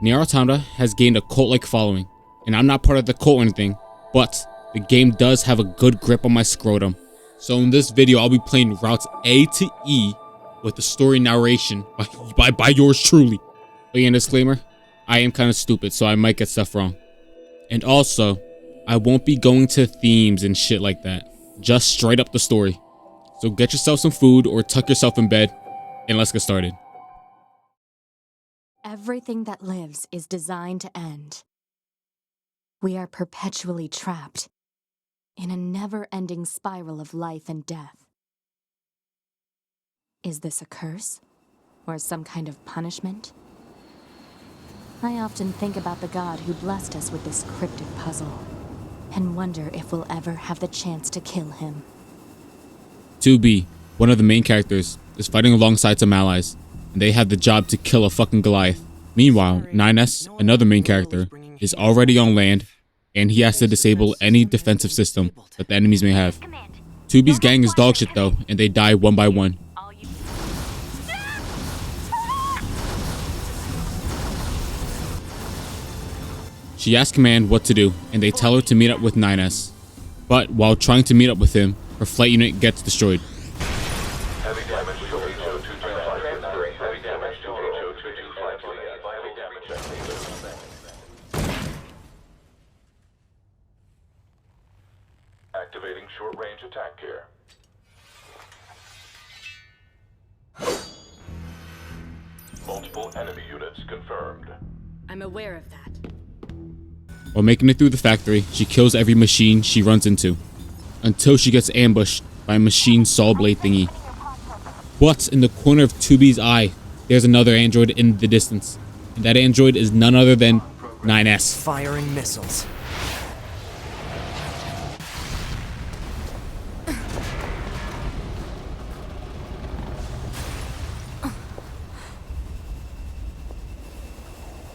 Nier Automata has gained a cult-like following, and I'm not part of the cult or anything, but the game does have a good grip on my scrotum. So in this video, I'll be playing routes A to E with the story narration by yours truly. But yeah, disclaimer, I am kind of stupid, so I might get stuff wrong. And also, I won't be going to themes and shit like that. Just straight up the story. So get yourself some food or tuck yourself in bed, and let's get started. Everything that lives is designed to end. We are perpetually trapped in a never-ending spiral of life and death. Is this a curse? Or some kind of punishment? I often think about the god who blessed us with this cryptic puzzle, and wonder if we'll ever have the chance to kill him. 2B, one of the main characters, is fighting alongside some allies, and they have the job to kill a fucking Goliath. Meanwhile, 9S, another main character, is already on land, and he has to disable any defensive system that the enemies may have. 2B's gang is dog shit though, and they die one by one. She asks Command what to do, and they tell her to meet up with 9S. But while trying to meet up with him, her flight unit gets destroyed. Heavy damage to Activating short-range attack gear. Multiple enemy units confirmed. I'm aware of that. While making it through the factory, she kills every machine she runs into, until she gets ambushed by a machine saw blade thingy. But in the corner of 2B's eye, there's another android in the distance, and that android is none other than 9S. Firing missiles.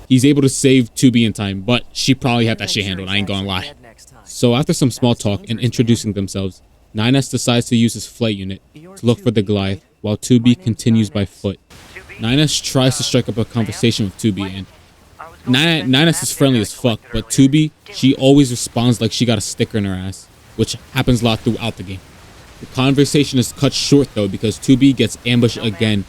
He's able to save 2B in time, but she probably had that shit handled, I ain't gonna lie. So after some small talk and introducing themselves, 9S decides to use his flight unit to look for the Goliath, while 2B continues by foot. 9S tries to strike up a conversation with 2B, and 9S is friendly as fuck, but 2B, she always responds like she got a sticker in her ass, which happens a lot throughout the game. The conversation is cut short though because 2B gets ambushed again.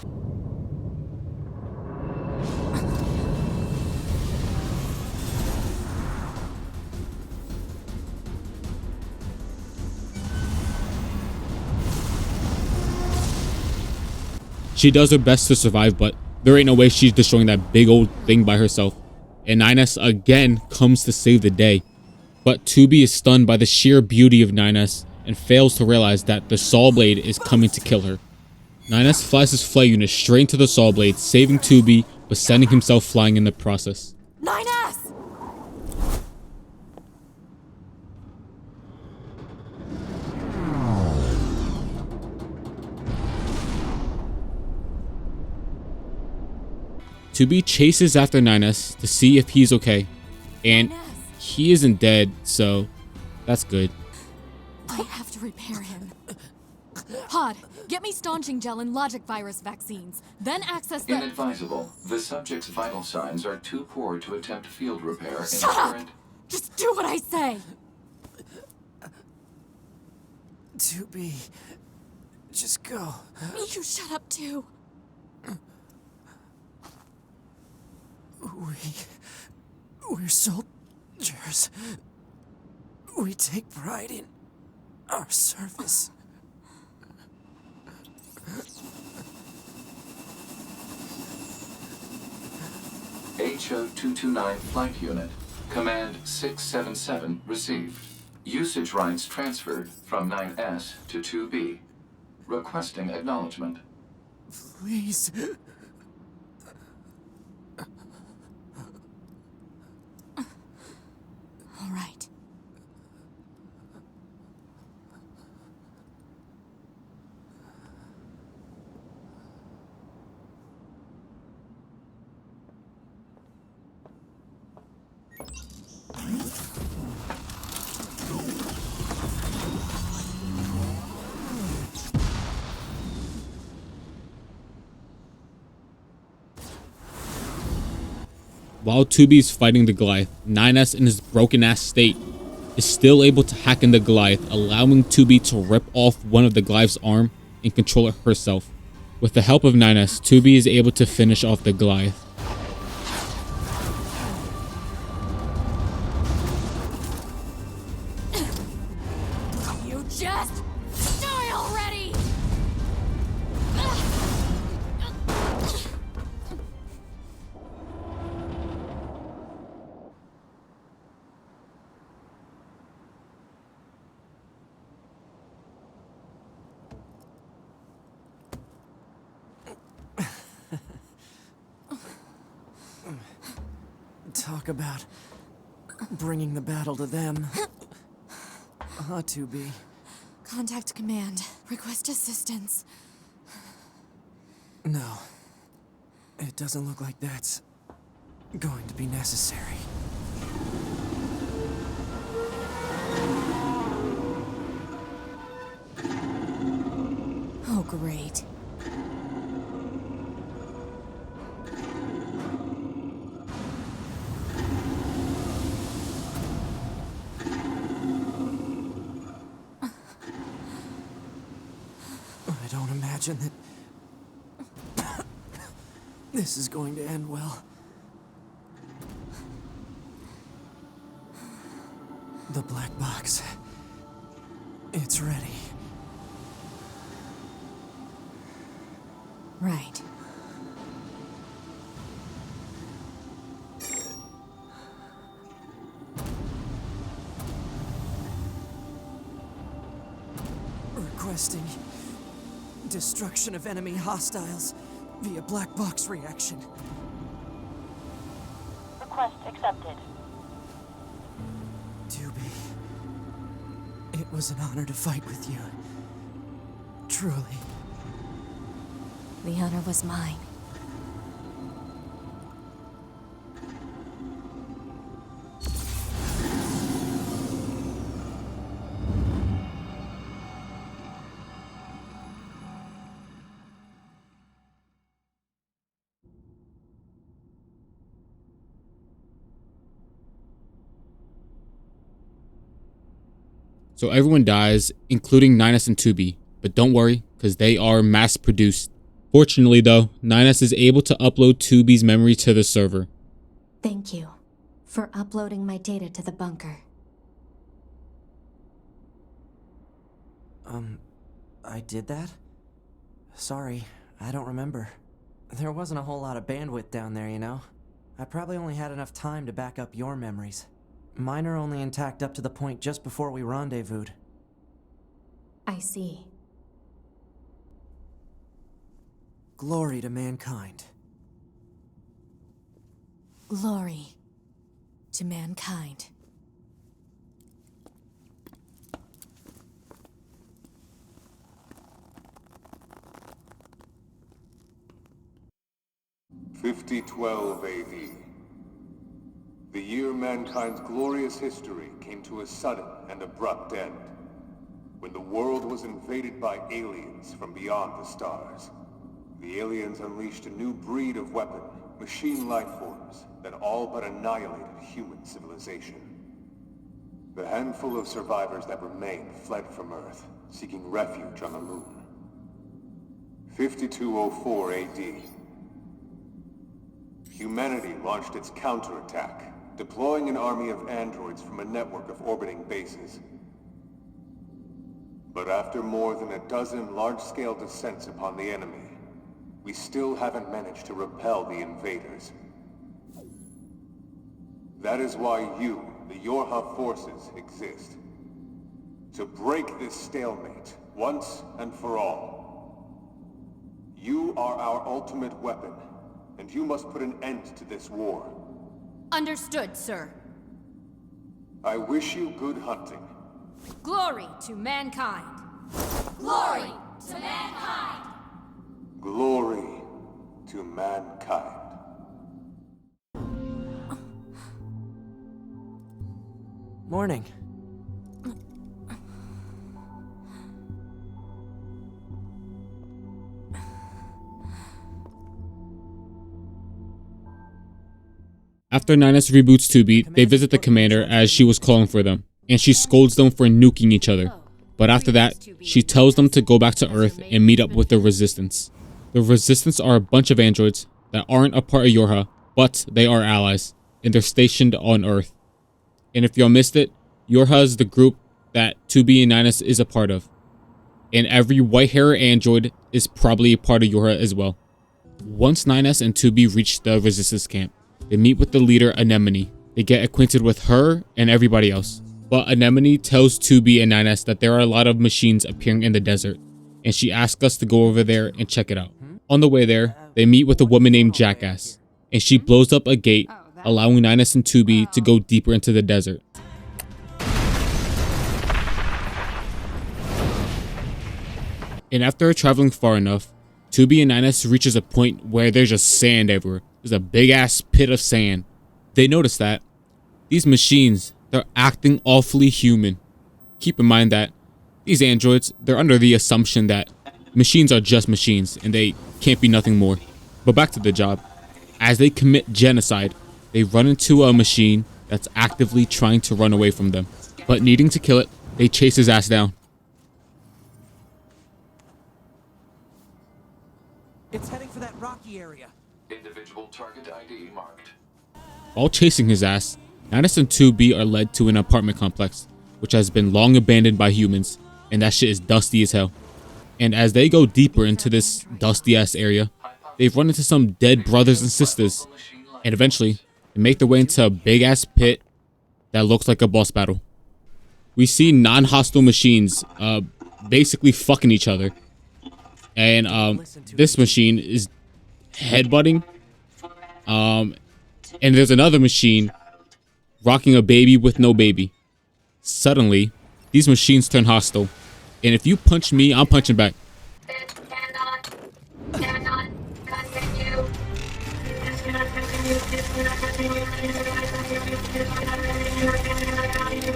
She does her best to survive, but there ain't no way she's destroying that big old thing by herself. And 9S again comes to save the day. But 2B is stunned by the sheer beauty of 9S and fails to realize that the saw blade is coming to kill her. 9S flies his flight unit straight into the saw blade, saving 2B, but sending himself flying in the process. 9S! 2B chases after 9S to see if he's okay, and he isn't dead, so that's good. I have to repair him. Pod, get me staunching gel and logic virus vaccines, then access the— Inadvisable. The subject's vital signs are too poor to attempt field repair in Shut up! current... Just do what I say! 2B, just go. You shut up too. We're soldiers. We take pride in our service. HO-229 Flight Unit. Command 677 received. Usage rights transferred from 9S to 2B. Requesting acknowledgement. Please. All right. While 2B is fighting the Goliath, 9S in his broken ass state is still able to hack in the Goliath, allowing 2B to rip off one of the Goliath's arm and control it herself. With the help of 9S, 2B is able to finish off the Goliath. You just die already! Talk about bringing the battle to them. 2B. Contact command. Request assistance. No. It doesn't look like that's going to be necessary. Oh, great. I don't imagine that this is going to end well. The black box. It's ready. Right. Requesting destruction of enemy hostiles via black box reaction. Request accepted. 2B. It was an honor to fight with you. Truly. The honor was mine. So everyone dies, including 9S and 2B. But don't worry, because they are mass produced. Fortunately though, 9S is able to upload 2B's memory to the server. Thank you for uploading my data to the bunker. I did that? Sorry, I don't remember. There wasn't a whole lot of bandwidth down there, you know? I probably only had enough time to back up your memories. Mine are only intact up to the point just before we rendezvoused. I see. Glory to mankind. Glory to mankind. (5012 AD). The year mankind's glorious history came to a sudden and abrupt end, when the world was invaded by aliens from beyond the stars. The aliens unleashed a new breed of weapon, machine life forms, that all but annihilated human civilization. The handful of survivors that remained fled from Earth, seeking refuge on the moon. 5204 AD. Humanity launched its counterattack, deploying an army of androids from a network of orbiting bases. But after more than a dozen large-scale descents upon the enemy, we still haven't managed to repel the invaders. That is why you, the Yorha forces, exist. To break this stalemate, once and for all. You are our ultimate weapon, and you must put an end to this war. Understood, sir. I wish you good hunting. Glory to mankind. Glory to mankind. Glory to mankind. Morning. After 9S reboots 2B, they visit the commander as she was calling for them, and she scolds them for nuking each other. But after that, she tells them to go back to Earth and meet up with the Resistance. The Resistance are a bunch of androids that aren't a part of Yorha, but they are allies, and they're stationed on Earth. And if y'all missed it, Yorha is the group that 2B and 9S is a part of. And every white-haired android is probably a part of Yorha as well. Once 9S and 2B reach the Resistance camp, they meet with the leader Anemone. They get acquainted with her and everybody else. But Anemone tells 2B and 9S that there are a lot of machines appearing in the desert, and she asks us to go over there and check it out. On the way there, they meet with a woman named Jackass, and she blows up a gate, allowing 9S and 2B to go deeper into the desert. And after traveling far enough, 2B and 9S reaches a point where there's just sand everywhere. There's a big ass pit of sand. They notice that these machines, they're acting awfully human. Keep in mind that these androids, they're under the assumption that machines are just machines and they can't be nothing more. But back to the job. As they commit genocide, they run into a machine that's actively trying to run away from them. But needing to kill it, they chase his ass down. It's heading for that rocky area. Individual target ID marked. While chasing his ass, 9S and 2B are led to an apartment complex, which has been long abandoned by humans, and that shit is dusty as hell. And as they go deeper into this dusty ass area, they've run into some dead brothers and sisters, and eventually they make their way into a big ass pit that looks like a boss battle. We see non-hostile machines basically fucking each other, and this machine is headbutting, and there's another machine rocking a baby with no baby. Suddenly, these machines turn hostile, and if you punch me, I'm punching back.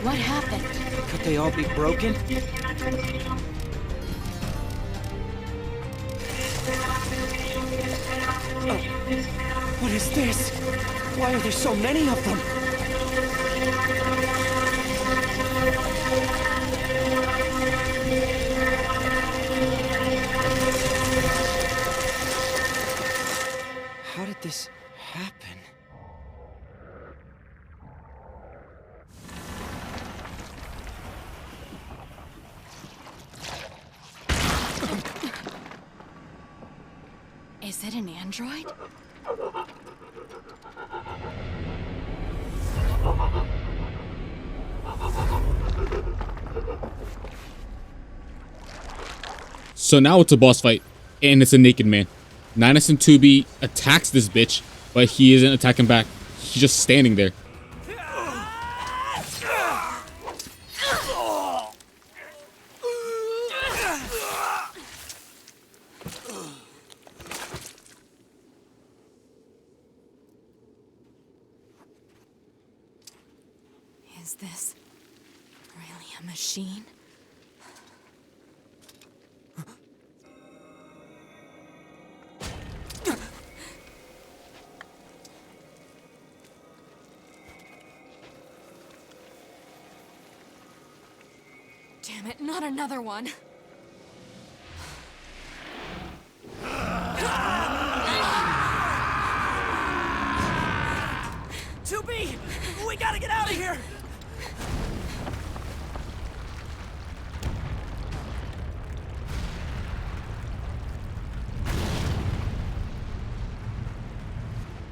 What happened? Could they all be broken? What is this? Why are there so many of them? How did this happen? Is it an android? So now it's a boss fight, and it's a naked man. 9S and 2B attacks this bitch, but he isn't attacking back. He's just standing there. Is this really a machine? Damn it, not another one. We gotta get out of here!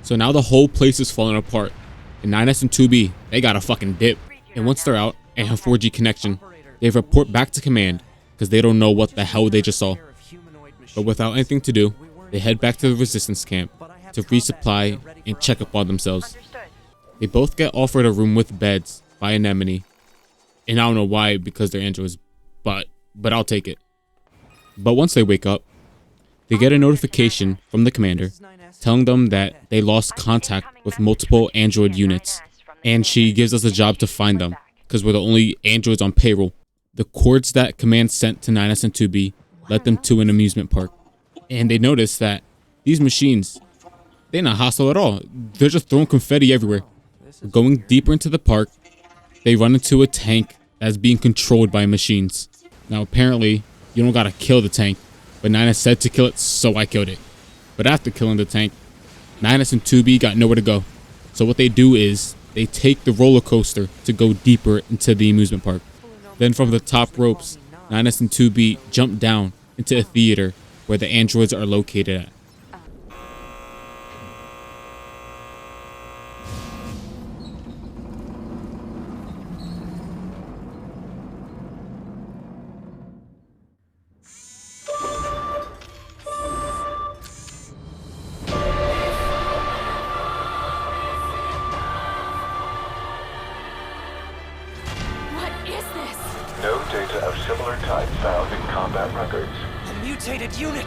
So now the whole place is falling apart. And 9S and 2B, they got a fucking dip. And once they're out and have 4G connection, they report back to command because they don't know what the hell they just saw. But without anything to do, they head back to the resistance camp to resupply and check up on themselves. They both get offered a room with beds by Anemone. And I don't know why, because they're androids, but I'll take it. But once they wake up, they get a notification from the commander telling them that they lost contact with multiple android units, and she gives us a job to find them because we're the only androids on payroll. The cords that command sent to 9S and 2B led them to an amusement park, and they notice that these machines, they're not hostile at all. They're just throwing confetti everywhere. Going deeper into the park, they run into a tank that's being controlled by machines. Now apparently, you don't gotta kill the tank, but 9S said to kill it, so I killed it. But after killing the tank, 9S and 2B got nowhere to go. So what they do is, they take the roller coaster to go deeper into the amusement park. Then from the top ropes, 9S and 2B jump down into a theater where the androids are located at. No data of similar type found in combat records. A mutated unit!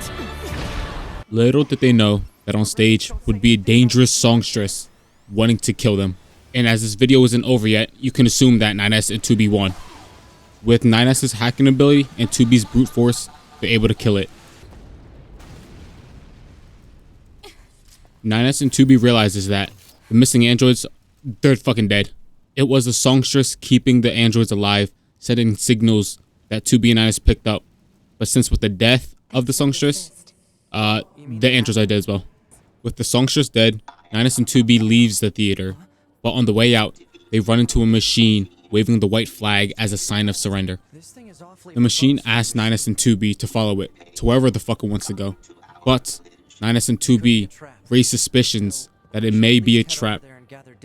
Little did they know that on stage would be a dangerous songstress wanting to kill them. And as this video isn't over yet, you can assume that 9S and 2B won. With 9S's hacking ability and 2B's brute force, they're able to kill it. 9S and 2B realizes that the missing androids, they're fucking dead. It was the songstress keeping the androids alive, sending signals that 2B and 9S picked up. But since with the death of the songstress, the androids are dead as well. With the songstress dead, 9S and 2B leaves the theater. But on the way out, they run into a machine waving the white flag as a sign of surrender. The machine asks 9S and 2B to follow it to wherever the fuck it wants to go. But 9S and 2B raise suspicions that it may be a trap.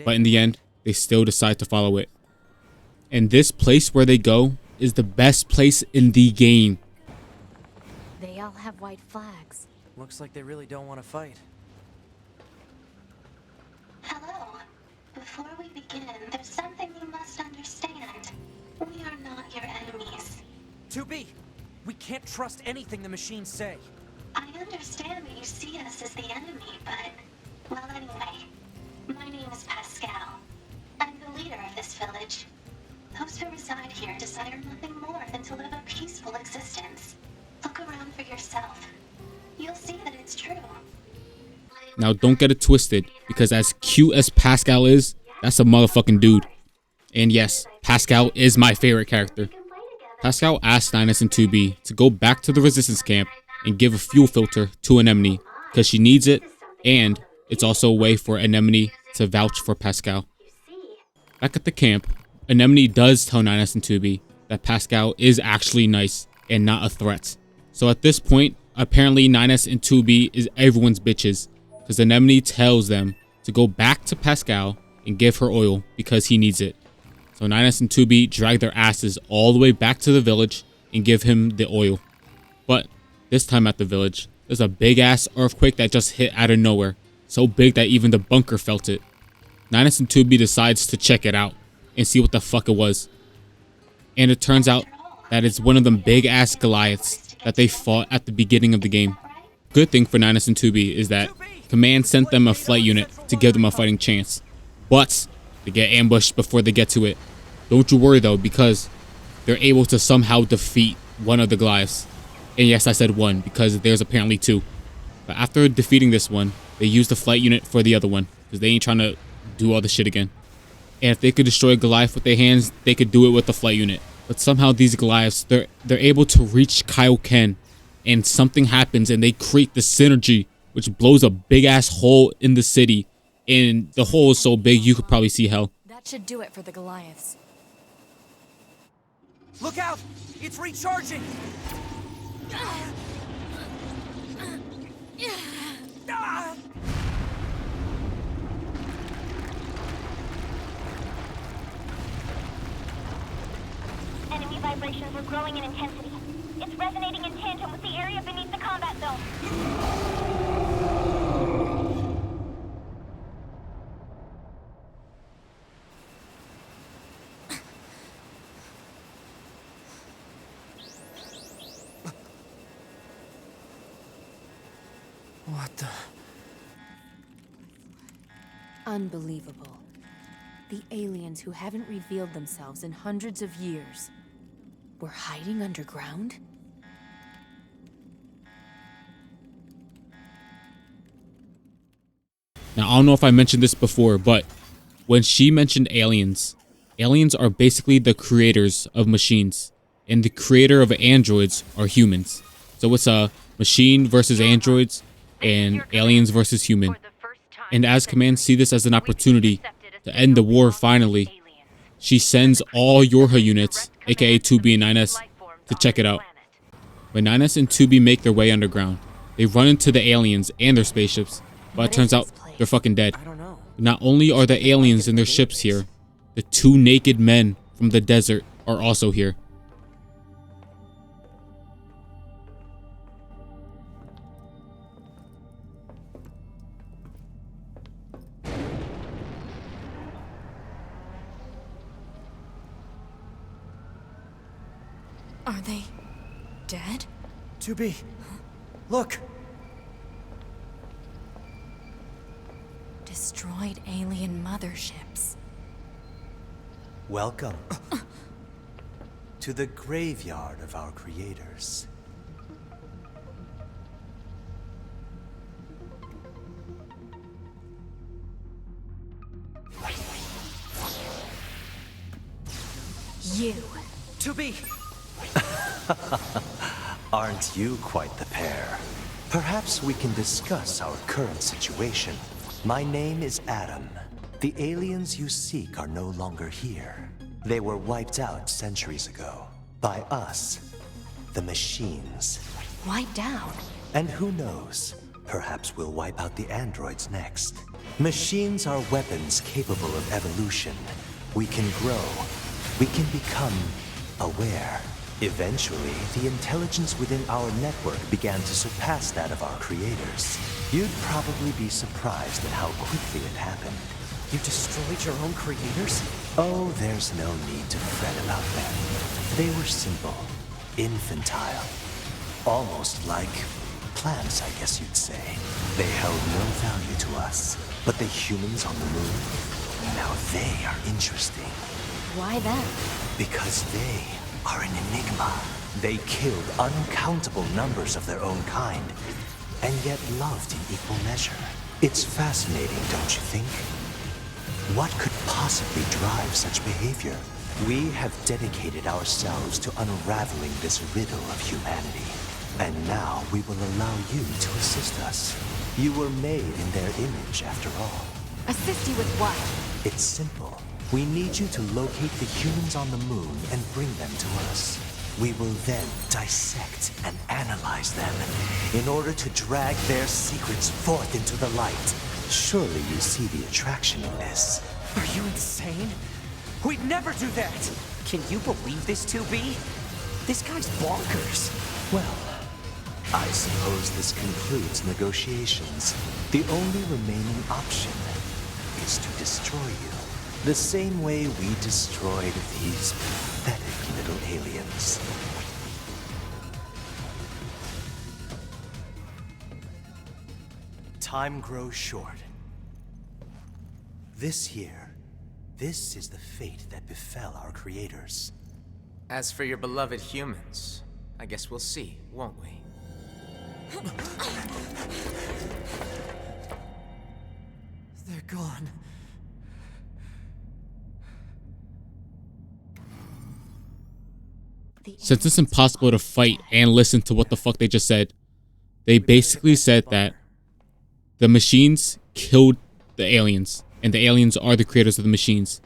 But in the end, they still decide to follow it. And this place where they go is the best place in the game. They all have white flags. Looks like they really don't want to fight. Hello. Before we begin, there's something you must understand. We are not your enemies. 2B! We can't trust anything the machines say. I understand that you see us as the enemy, but... Well, anyway. My name is Pascal. I'm the leader of this village. Those who reside here desire nothing more than to live a peaceful existence. Look around for yourself. You'll see that it's true. Now don't get it twisted, because as cute as Pascal is, that's a motherfucking dude. And yes, Pascal is my favorite character. Pascal asked 9S and 2B to go back to the resistance camp and give a fuel filter to Anemone, because she needs it, and it's also a way for Anemone to vouch for Pascal. Back at the camp, Anemone does tell 9S and 2B that Pascal is actually nice and not a threat. So at this point, apparently 9S and 2B is everyone's bitches, because Anemone tells them to go back to Pascal and give her oil because he needs it. So 9S and 2B drag their asses all the way back to the village and give him the oil. But this time at the village, there's a big ass earthquake that just hit out of nowhere. So big that even the bunker felt it. 9S and 2B decides to check it out and see what the fuck it was. And it turns out that it's one of them big ass Goliaths that they fought at the beginning of the game. Good thing for 9S and 2B is that Command sent them a flight unit to give them a fighting chance. But they get ambushed before they get to it. Don't you worry though, because they're able to somehow defeat one of the Goliaths. And yes, I said one, because there's apparently two. But after defeating this one, they use the flight unit for the other one, because they ain't trying to do all this shit again. And if they could destroy Goliath with their hands, they could do it with the flight unit. But somehow these Goliaths, they're able to reach Kaioken, and something happens and they create the synergy, which blows a big ass hole in the city. And the hole is so big you could probably see hell. That should do it for the Goliaths. Look out! It's recharging! Ah! Enemy vibrations are growing in intensity. It's resonating in tandem with the area beneath the combat zone. What the... Unbelievable. The aliens who haven't revealed themselves in hundreds of years were hiding underground? Now, I don't know if I mentioned this before, but when she mentioned aliens, aliens are basically the creators of machines, and the creator of androids are humans. So it's a machine versus androids and aliens versus human. And as Command see this as an opportunity to end the war finally, she sends all Yorha units, aka 2B and 9S, to check it out. When 9S and 2B make their way underground, they run into the aliens and their spaceships, but it turns out they're fucking dead. I don't know. Not only are the aliens and their ships here, the two naked men from the desert are also here. Are they dead? 2B, look! Destroyed alien motherships. Welcome to the graveyard of our creators. You. 2B! Aren't you quite the pair? Perhaps we can discuss our current situation. My name is Adam. The aliens you seek are no longer here. They were wiped out centuries ago. By us, the machines. Wiped out? And who knows? Perhaps we'll wipe out the androids next. Machines are weapons capable of evolution. We can grow. We can become aware. Eventually, the intelligence within our network began to surpass that of our creators. You'd probably be surprised at how quickly it happened. You destroyed your own creators? Oh, there's no need to fret about them. They were simple, infantile, almost like plants, I guess you'd say. They held no value to us, but the humans on the moon, now they are interesting. Why them? Because they are an enigma. They killed uncountable numbers of their own kind, and yet loved in equal measure. It's fascinating, don't you think? What could possibly drive such behavior? We have dedicated ourselves to unraveling this riddle of humanity. And now we will allow you to assist us. You were made in their image, after all. Assist you with what? It's simple. We need you to locate the humans on the moon and bring them to us. We will then dissect and analyze them in order to drag their secrets forth into the light. Surely you see the attraction in this. Are you insane? We'd never do that! Can you believe this, 2B? This guy's bonkers. Well, I suppose this concludes negotiations. The only remaining option is to destroy you. The same way we destroyed these pathetic little aliens. Time grows short. This is the fate that befell our creators. As for your beloved humans, I guess we'll see, won't we? They're gone. Since it's impossible to fight and listen to what the fuck they just said, they basically said that the machines killed the aliens, and the aliens are the creators of the machines.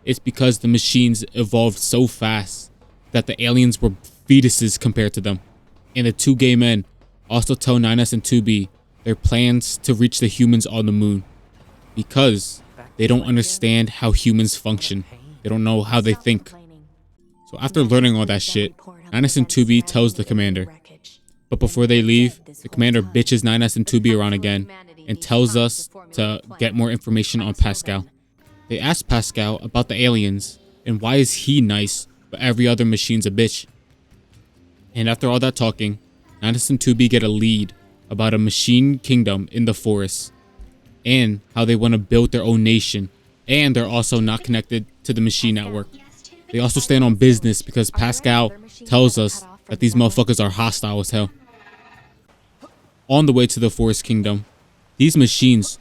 It's because the machines evolved so fast that the aliens were fetuses compared to them. And the two gay men also tell 9S and 2B their plans to reach the humans on the moon, because they don't understand how humans function. They don't know how they think. So after learning all that shit, 9S and 2B tells the commander. But before they leave, the commander bitches 9S and 2B around again and tells us to get more information on Pascal. They ask Pascal about the aliens and why is he nice but every other machine's a bitch. And after all that talking, 9S and 2B get a lead about a machine kingdom in the forest and how they want to build their own nation, and they're also not connected to the machine network. They also stand on business because Pascal tells us that these motherfuckers are hostile as hell. On the way to the Forest Kingdom, these machines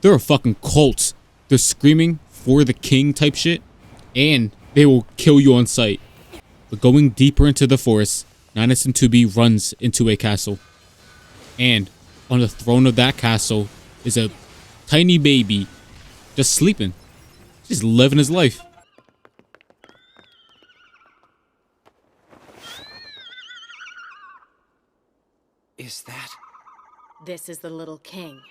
They're a fucking cult. They're screaming for the king type shit, and they will kill you on sight. But going deeper into the forest, 9S and 2B runs into a castle. And on the throne of that castle is a tiny baby just sleeping. Just living his life. Is that... This is the little king.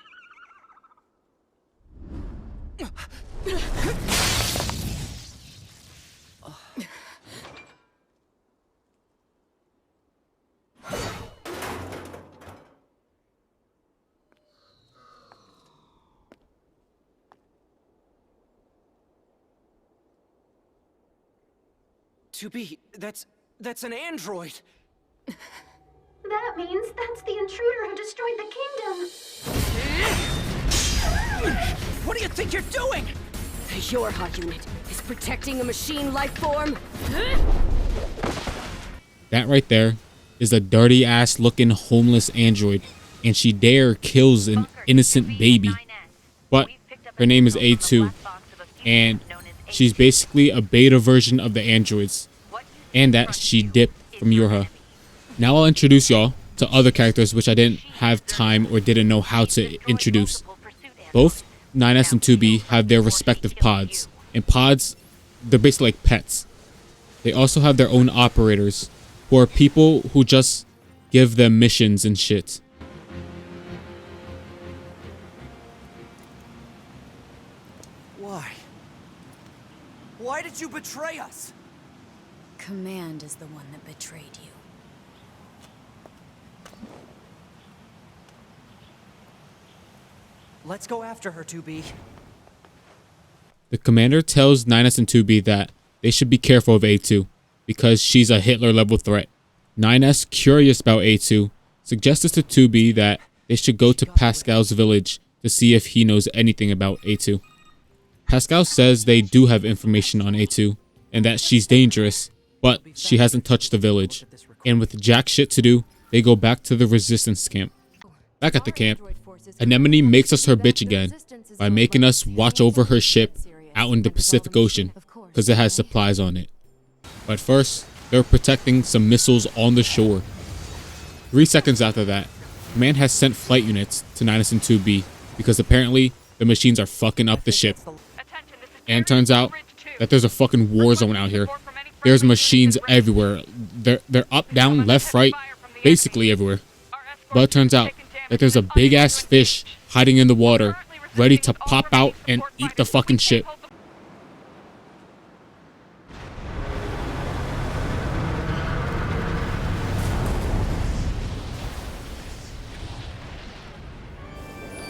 2B, that's an android! That means that's the intruder who destroyed the kingdom. What do you think you're doing? Your hot unit is protecting a machine life form. That right there is a dirty ass looking homeless android, and she kills an innocent baby. But her name is A2, and she's basically a beta version of the androids, and that she dipped from Yorha. Now I'll introduce y'all to other characters which I didn't have time or didn't know how to introduce. Both 9S and 2B have their respective pods, and pods, they're basically like pets. They also have their own operators, who are people who just give them missions and shit. Why? Why did you betray us? Command is the one that betrayed you. Let's go after her, 2B. The commander tells 9S and 2B that they should be careful of A2 because she's a Hitler-level threat. 9S, curious about A2, suggests to 2B that they should go to Pascal's village to see if he knows anything about A2. Pascal says they do have information on A2 and that she's dangerous, but she hasn't touched the village. And with jack shit to do, they go back to the resistance camp. Back at the camp, Anemone makes us her bitch again by making us watch over her ship out in the Pacific Ocean because it has supplies on it. But first, they're protecting some missiles on the shore. 3 seconds after that, Command has sent flight units to 9S and 2B because apparently the machines are fucking up the ship. And it turns out that there's a fucking war zone out here. There's machines everywhere. They're up, down, left, right, basically everywhere. But it turns out that there's a big ass fish hiding in the water, ready to pop out and eat the fucking ship.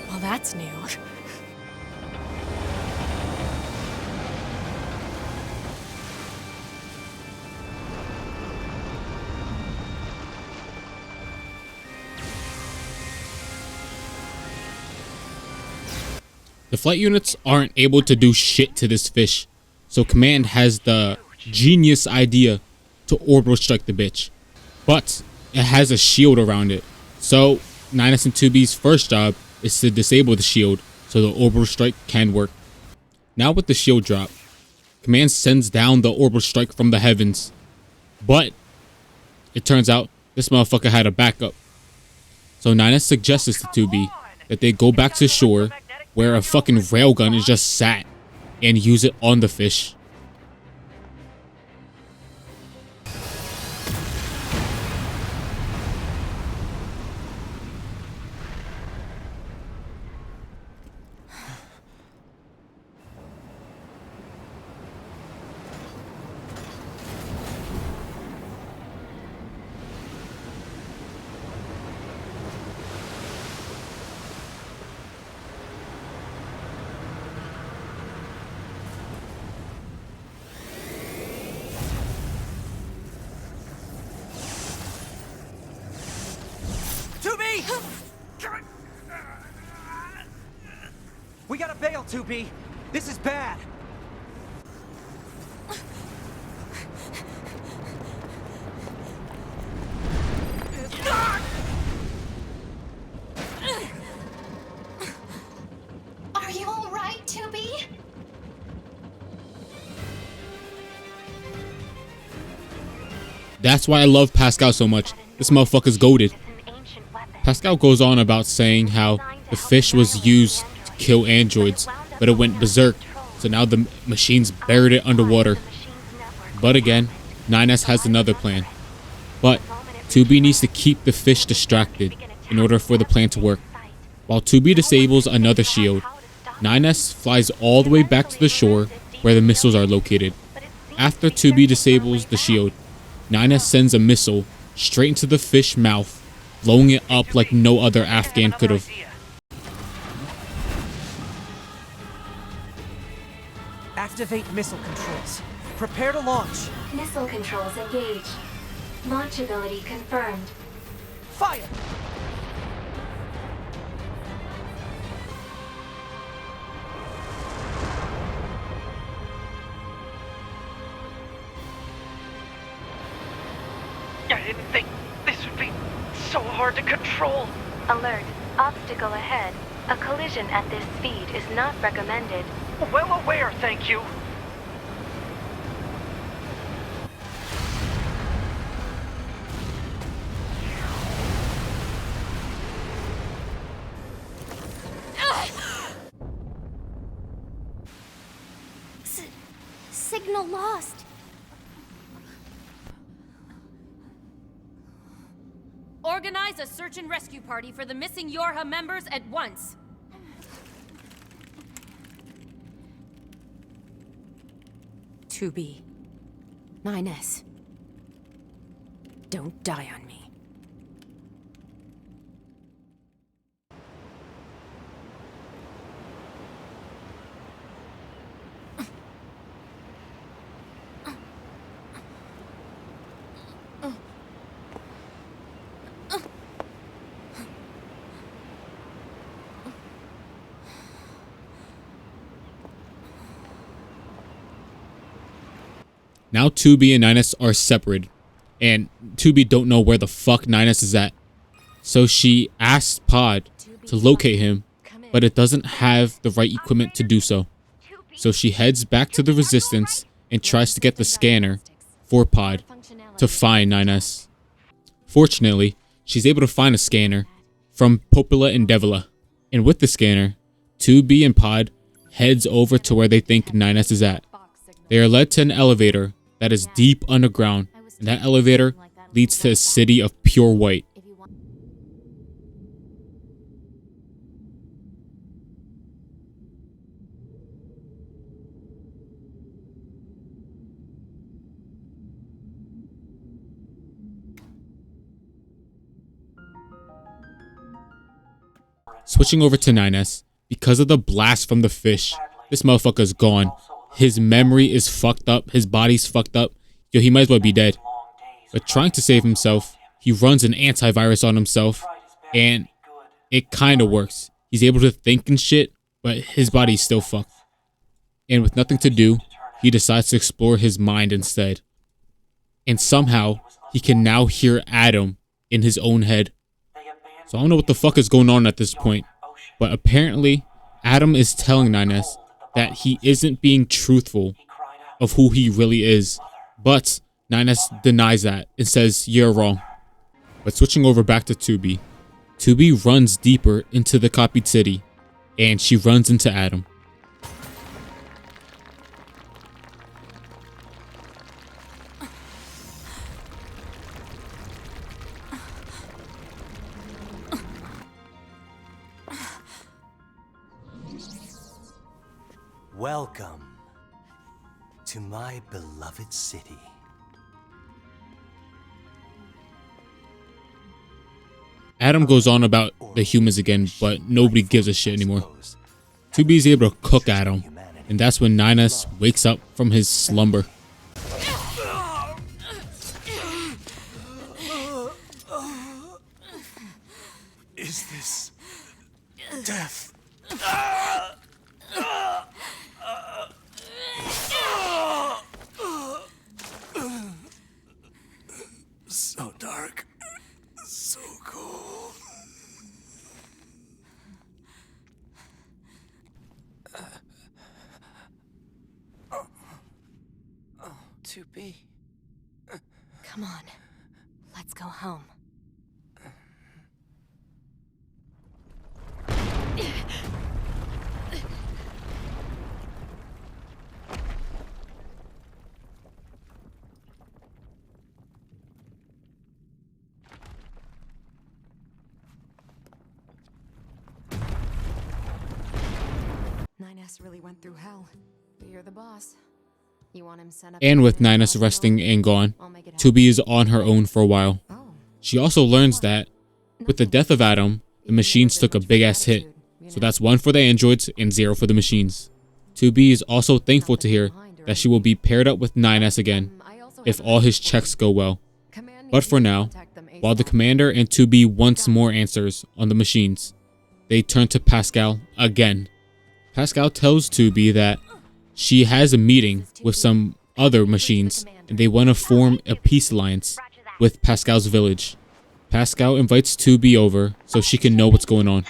Well, that's new. The flight units aren't able to do shit to this fish, so Command has the genius idea to orbital strike the bitch. But it has a shield around it, so 9S and 2B's first job is to disable the shield so the orbital strike can work. Now with the shield drop, Command sends down the orbital strike from the heavens, but it turns out this motherfucker had a backup. So 9S suggests to 2B that they go back to shore where a fucking railgun is just sat and use it on the fish. We gotta bail, 2B. This is bad. Are you alright, Tubi? That's why I love Pascal so much. This motherfucker's goated. Pascal goes on about saying how the fish was used to kill androids, but it went berserk, so now the machines buried it underwater. But again, 9S has another plan. But 2B needs to keep the fish distracted in order for the plan to work. While 2B disables another shield, 9S flies all the way back to the shore where the missiles are located. After 2B disables the shield, 9S sends a missile straight into the fish mouth, blowing it up like no other Afghan could have. Activate missile controls. Prepare to launch. Missile controls engaged. Launch ability confirmed. Fire! I didn't think this would be so hard to control. Alert. Obstacle ahead. A collision at this speed is not recommended. Well aware, thank you. Signal lost. Organize a search and rescue party for the missing Yorha members at once. Tubi. 9S. Don't die on me. Now 2B and 9S are separated, and 2B don't know where the fuck 9S is at. So she asks Pod to locate him, but it doesn't have the right equipment to do so. So she heads back to the Resistance and tries to get the scanner for Pod to find 9S. Fortunately, she's able to find a scanner from Popula and Devila. And with the scanner, 2B and Pod heads over to where they think 9S is at. They are led to an elevator that is deep underground, and that elevator leads to a city of pure white. Switching over to 9S, because of the blast from the fish, this motherfucker's gone. His memory is fucked up. His body's fucked up. Yo, he might as well be dead. But trying to save himself, he runs an antivirus on himself, and it kind of works. He's able to think and shit, but his body's still fucked. And with nothing to do, he decides to explore his mind instead. And somehow, he can now hear Adam in his own head. So I don't know what the fuck is going on at this point, but apparently, Adam is telling 9S that he isn't being truthful of who he really is. But 9S denies that and says, you're wrong. But switching over back to 2B, 2B runs deeper into the copied city, and she runs into Adam. Welcome to my beloved city. Adam goes on about the humans again, but nobody gives a shit anymore. 2B is able to cook Adam, and that's when 9S wakes up from his slumber. Is this death? So dark, so cold. 2B. Come on. Let's go home. Really went through hell. You're the boss. You want him sent up. And with 9S resting and gone, 2B is on her own for a while. She also learns that with the death of Adam, the machines took a big ass hit. So that's 1 for the androids and 0 for the machines. 2B is also thankful to hear that she will be paired up with 9S again if all his checks go well. But for now, while the commander and 2B wants more answers on the machines, they turn to Pascal again. Pascal tells 2B that she has a meeting with some other machines and they want to form a peace alliance with Pascal's village. Pascal invites 2B over so she can know what's going on.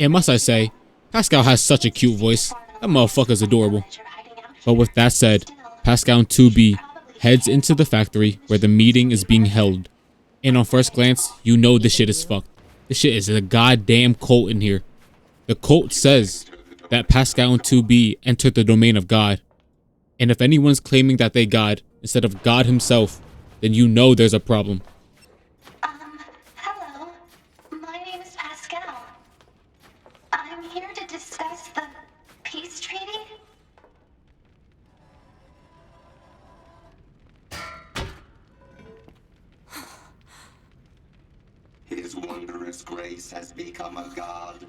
And must I say, Pascal has such a cute voice. That motherfucker's adorable. But with that said, Pascal and 2B heads into the factory where the meeting is being held. And on first glance, you know this shit is fucked. This shit is a goddamn cult in here. The cult says that Pascal and 2B entered the domain of God. And if anyone's claiming that they God instead of God himself, then you know there's a problem. Hello. My name is Pascal. I'm here to discuss the peace treaty. His wondrous grace has become a god.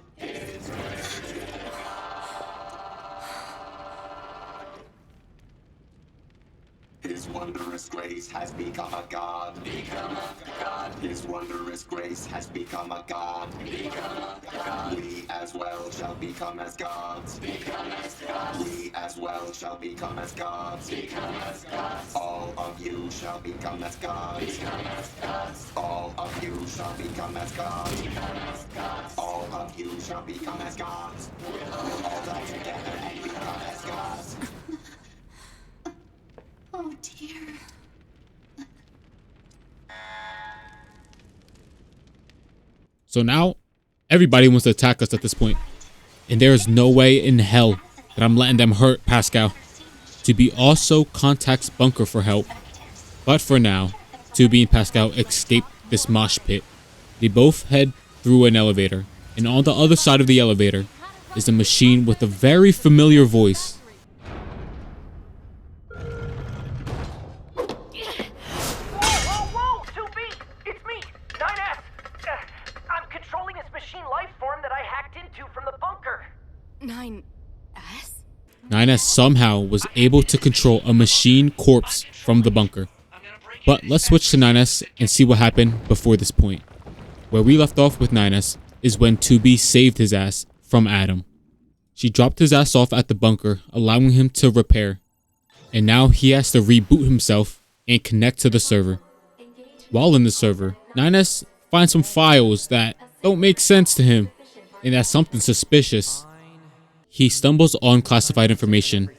His wondrous grace has become a god. His wondrous grace has become a god. We as well shall become as gods. We as well shall become as gods. All of you shall become as gods. All of you shall become as gods. All of you shall become as gods. We'll all die together and become as gods. Oh dear. So now, everybody wants to attack us at this point. And there is no way in hell that I'm letting them hurt Pascal. 2B also contacts Bunker for help. But for now, 2B and Pascal escape this mosh pit. They both head through an elevator. And on the other side of the elevator is a machine with a very familiar voice. From the bunker. 9S? 9S somehow was able to control a machine corpse from the bunker. But let's switch to 9S and see what happened before this point. Where we left off with 9S is when 2B saved his ass from Adam. She dropped his ass off at the bunker, allowing him to repair. And now he has to reboot himself and connect to the server. While in the server, 9S finds some files that don't make sense to him. And that's something suspicious. He stumbles on classified information,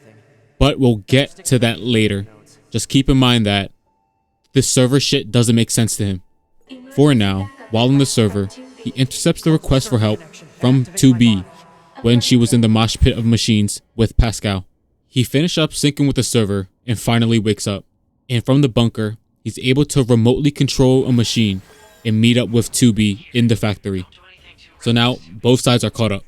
but we'll get to that later. Just keep in mind that this server shit doesn't make sense to him. For now, while in the server, he intercepts the request for help from 2B when she was in the mosh pit of machines with Pascal. He finished up syncing with the server and finally wakes up. And from the bunker, he's able to remotely control a machine and meet up with 2B in the factory. So now, both sides are caught up.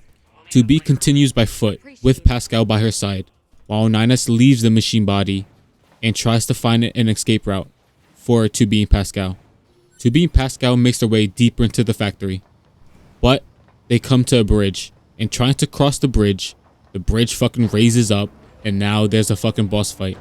2B continues by foot, with Pascal by her side, while 9S leaves the machine body and tries to find an escape route for 2B and Pascal. 2B and Pascal makes their way deeper into the factory. But they come to a bridge, and trying to cross the bridge fucking raises up, and now there's a fucking boss fight.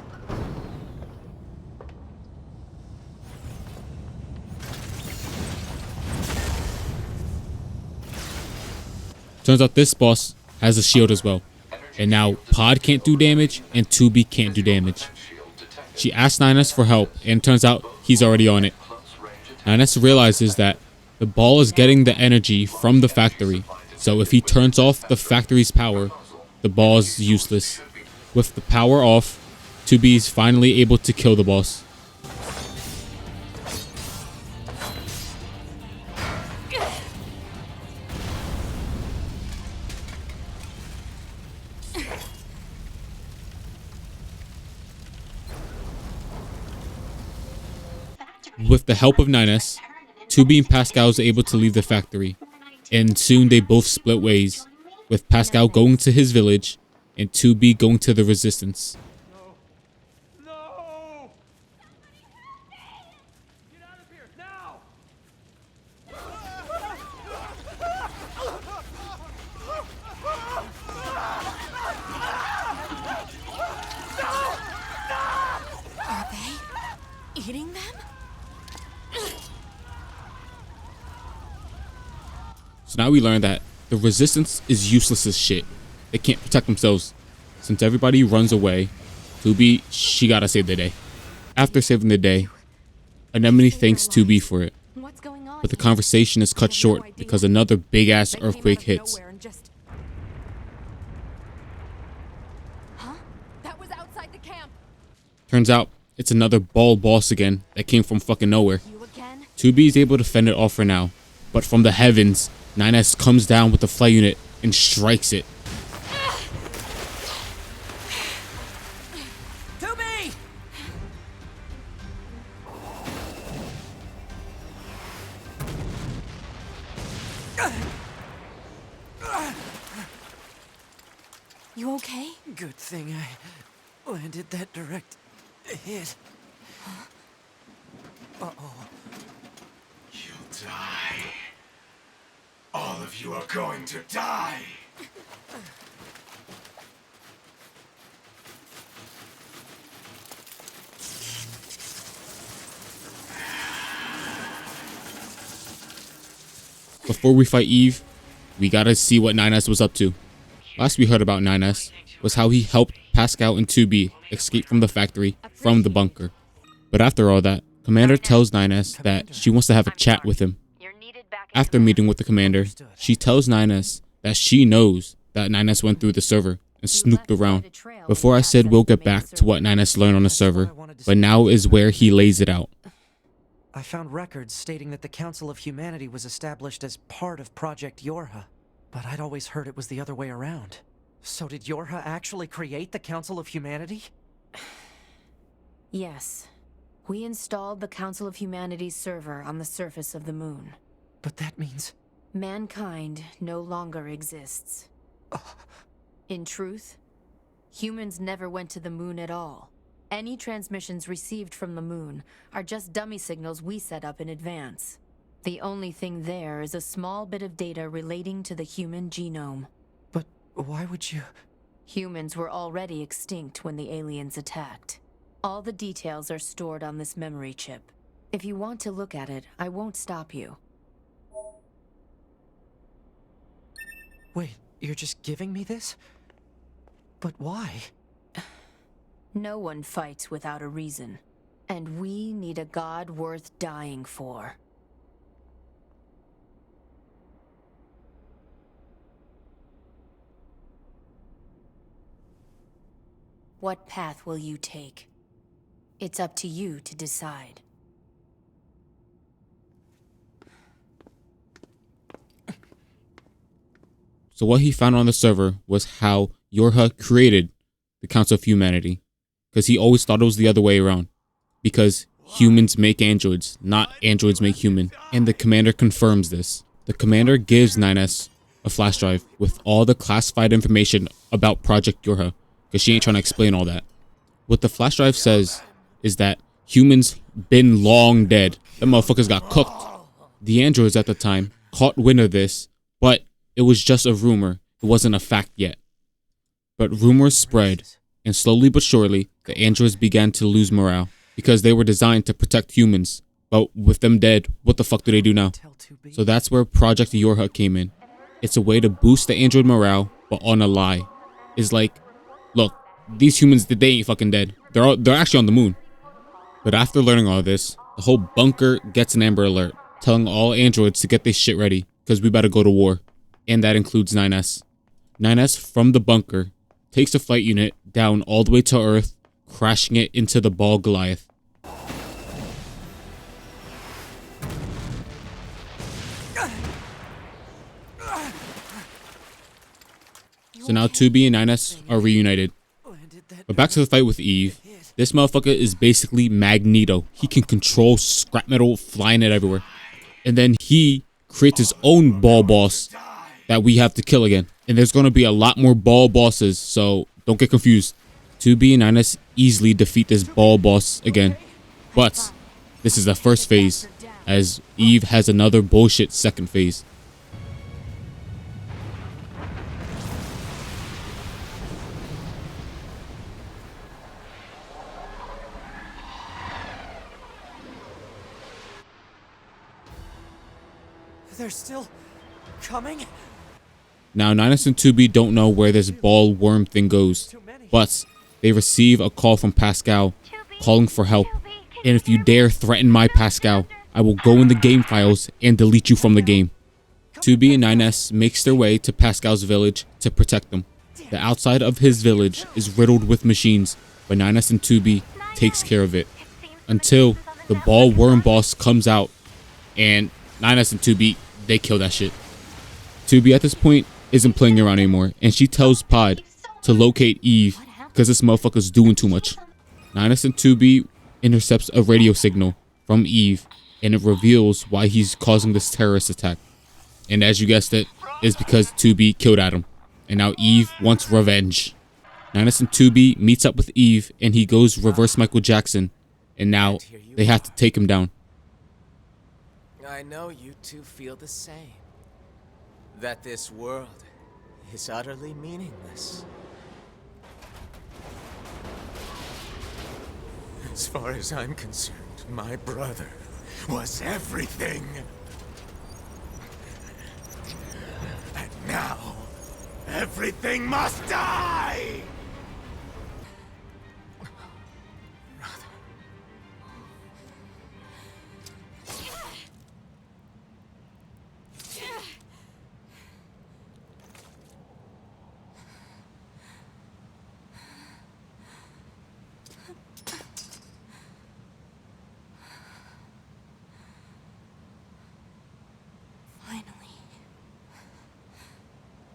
Turns out this boss has a shield as well. And now Pod can't do damage and 2B can't do damage. She asks 9S for help and turns out he's already on it. 9S realizes that the ball is getting the energy from the factory. So if he turns off the factory's power, the ball is useless. With the power off, 2B is finally able to kill the boss. With the help of 9S, 2B and Pascal is able to leave the factory, and soon they both split ways, with Pascal going to his village and 2B going to the Resistance. Are they eating them? So now we learn that the Resistance is useless as shit. They can't protect themselves. Since everybody runs away, 2B, she gotta save the day. After saving the day, Anemone thanks 2B for it. But the conversation is cut short because another big-ass earthquake hits. Turns out, it's another ball boss again that came from fucking nowhere. 2B is able to fend it off for now, but from the heavens, 9S comes down with the flight unit and strikes it. 2B! You okay? Good thing I landed that direct hit. Uh-oh. You'll die. All of you are going to die. Before we fight Eve, we gotta see what 9S was up to. Last we heard about 9S was how he helped Pascal and 2B escape from the factory from the bunker. But after all that, Commander tells 9S that she wants to have a chat with him. After meeting with the Commander, she tells 9S that she knows that 9S went through the server and snooped around. Before I said we'll get back to what 9S learned on the server, but now is where he lays it out. I found records stating that the Council of Humanity was established as part of Project Yorha, but I'd always heard it was the other way around. So did Yorha actually create the Council of Humanity? Yes. We installed the Council of Humanity's server on the surface of the moon. But that means... mankind no longer exists. In truth, humans never went to the moon at all. Any transmissions received from the moon are just dummy signals we set up in advance. The only thing there is a small bit of data relating to the human genome. But why would you... Humans were already extinct when the aliens attacked. All the details are stored on this memory chip. If you want to look at it, I won't stop you. Wait, you're just giving me this? But why? No one fights without a reason. And we need a god worth dying for. What path will you take? It's up to you to decide. So what he found on the server was how Yorha created the Council of Humanity. Because he always thought it was the other way around. Because humans make androids, not androids make human. And the Commander confirms this. The Commander gives 9S a flash drive with all the classified information about Project Yorha. Because she ain't trying to explain all that. What the flash drive says is that humans been long dead. The motherfuckers got cooked. The androids at the time caught wind of this, but it was just a rumor. It wasn't a fact yet. But rumors spread, and slowly but surely, the androids began to lose morale. Because they were designed to protect humans. But with them dead, what the fuck do they do now? So that's where Project Yorha came in. It's a way to boost the android morale, but on a lie. It's like, look, these humans, they ain't fucking dead. They're actually on the moon. But after learning all this, the whole bunker gets an Amber Alert, telling all androids to get their shit ready, because we better go to war. And that includes 9S. 9S from the bunker takes the flight unit down all the way to Earth, crashing it into the ball Goliath. So now 2B and 9S are reunited. But back to the fight with Eve. This motherfucker is basically Magneto. He can control scrap metal, flying it everywhere. And then he creates his own ball boss that we have to kill again. And there's going to be a lot more ball bosses, so don't get confused. 2B and 9S easily defeat this ball boss again. But this is the first phase, as Eve has another bullshit second phase. They're still coming? Now 9S and 2B don't know where this ball worm thing goes, but they receive a call from Pascal calling for help. And if you dare threaten my Pascal, I will go in the game files and delete you from the game. 2B and 9S makes their way to Pascal's village to protect them. The outside of his village is riddled with machines, but 9S and 2B takes care of it. Until the ball worm boss comes out, and 9S and 2B, they kill that shit. 2B at this point isn't playing around anymore, and she tells Pod to locate Eve because this motherfucker's doing too much. 9S and 2B intercepts a radio signal from Eve, and it reveals why he's causing this terrorist attack. And as you guessed it, is because 2B killed Adam, and now Eve wants revenge. 9S and 2B meets up with Eve, and he goes reverse Michael Jackson, and now they have to take him down. I know you two feel the same. That this world is utterly meaningless. As far as I'm concerned, my brother was everything. And now, everything must die!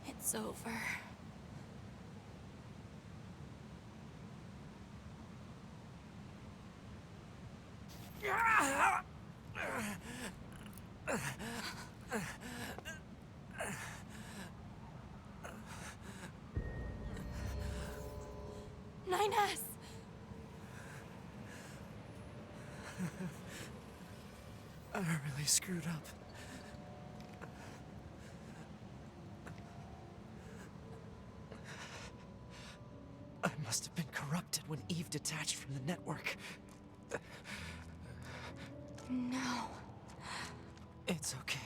It's over. Nines! I really screwed up. I must have been corrupted when Eve detached from the network. No. It's okay.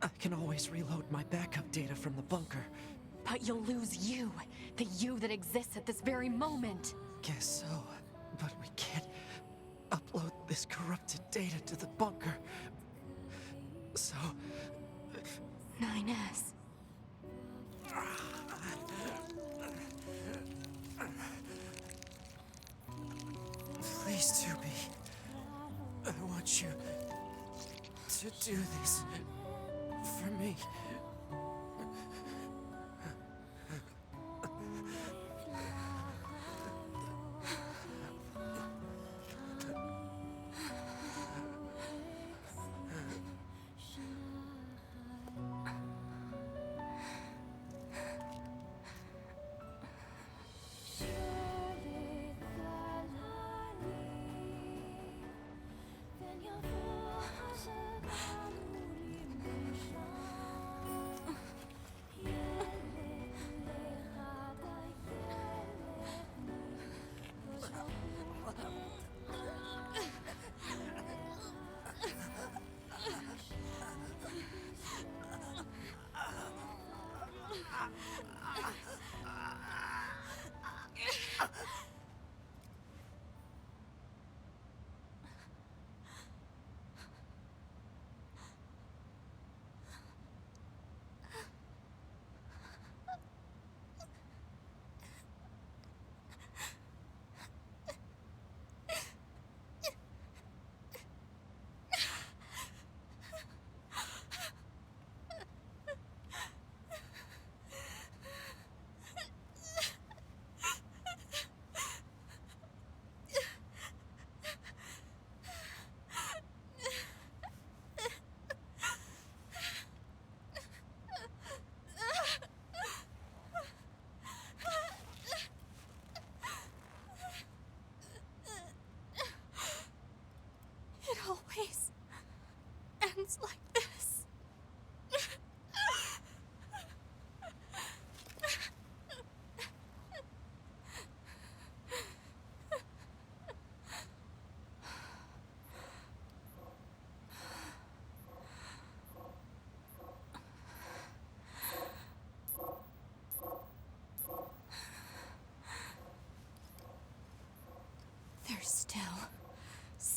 I can always reload my backup data from the bunker. But you'll lose you. The you that exists at this very moment. Guess so. But we can't upload this corrupted data to the bunker. So... 9S. Please, 2B. I want you to do this for me.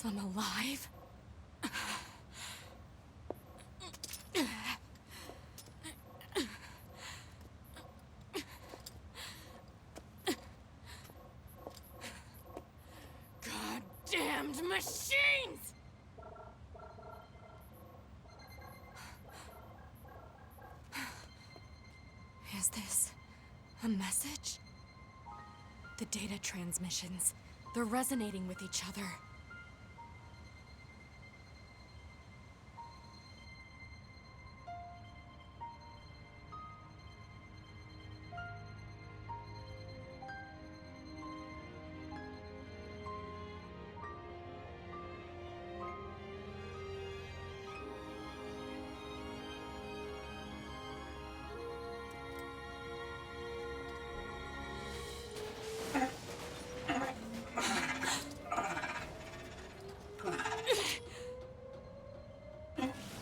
I'm alive. Goddamned machines! Is this a message? The data transmissions, they're resonating with each other.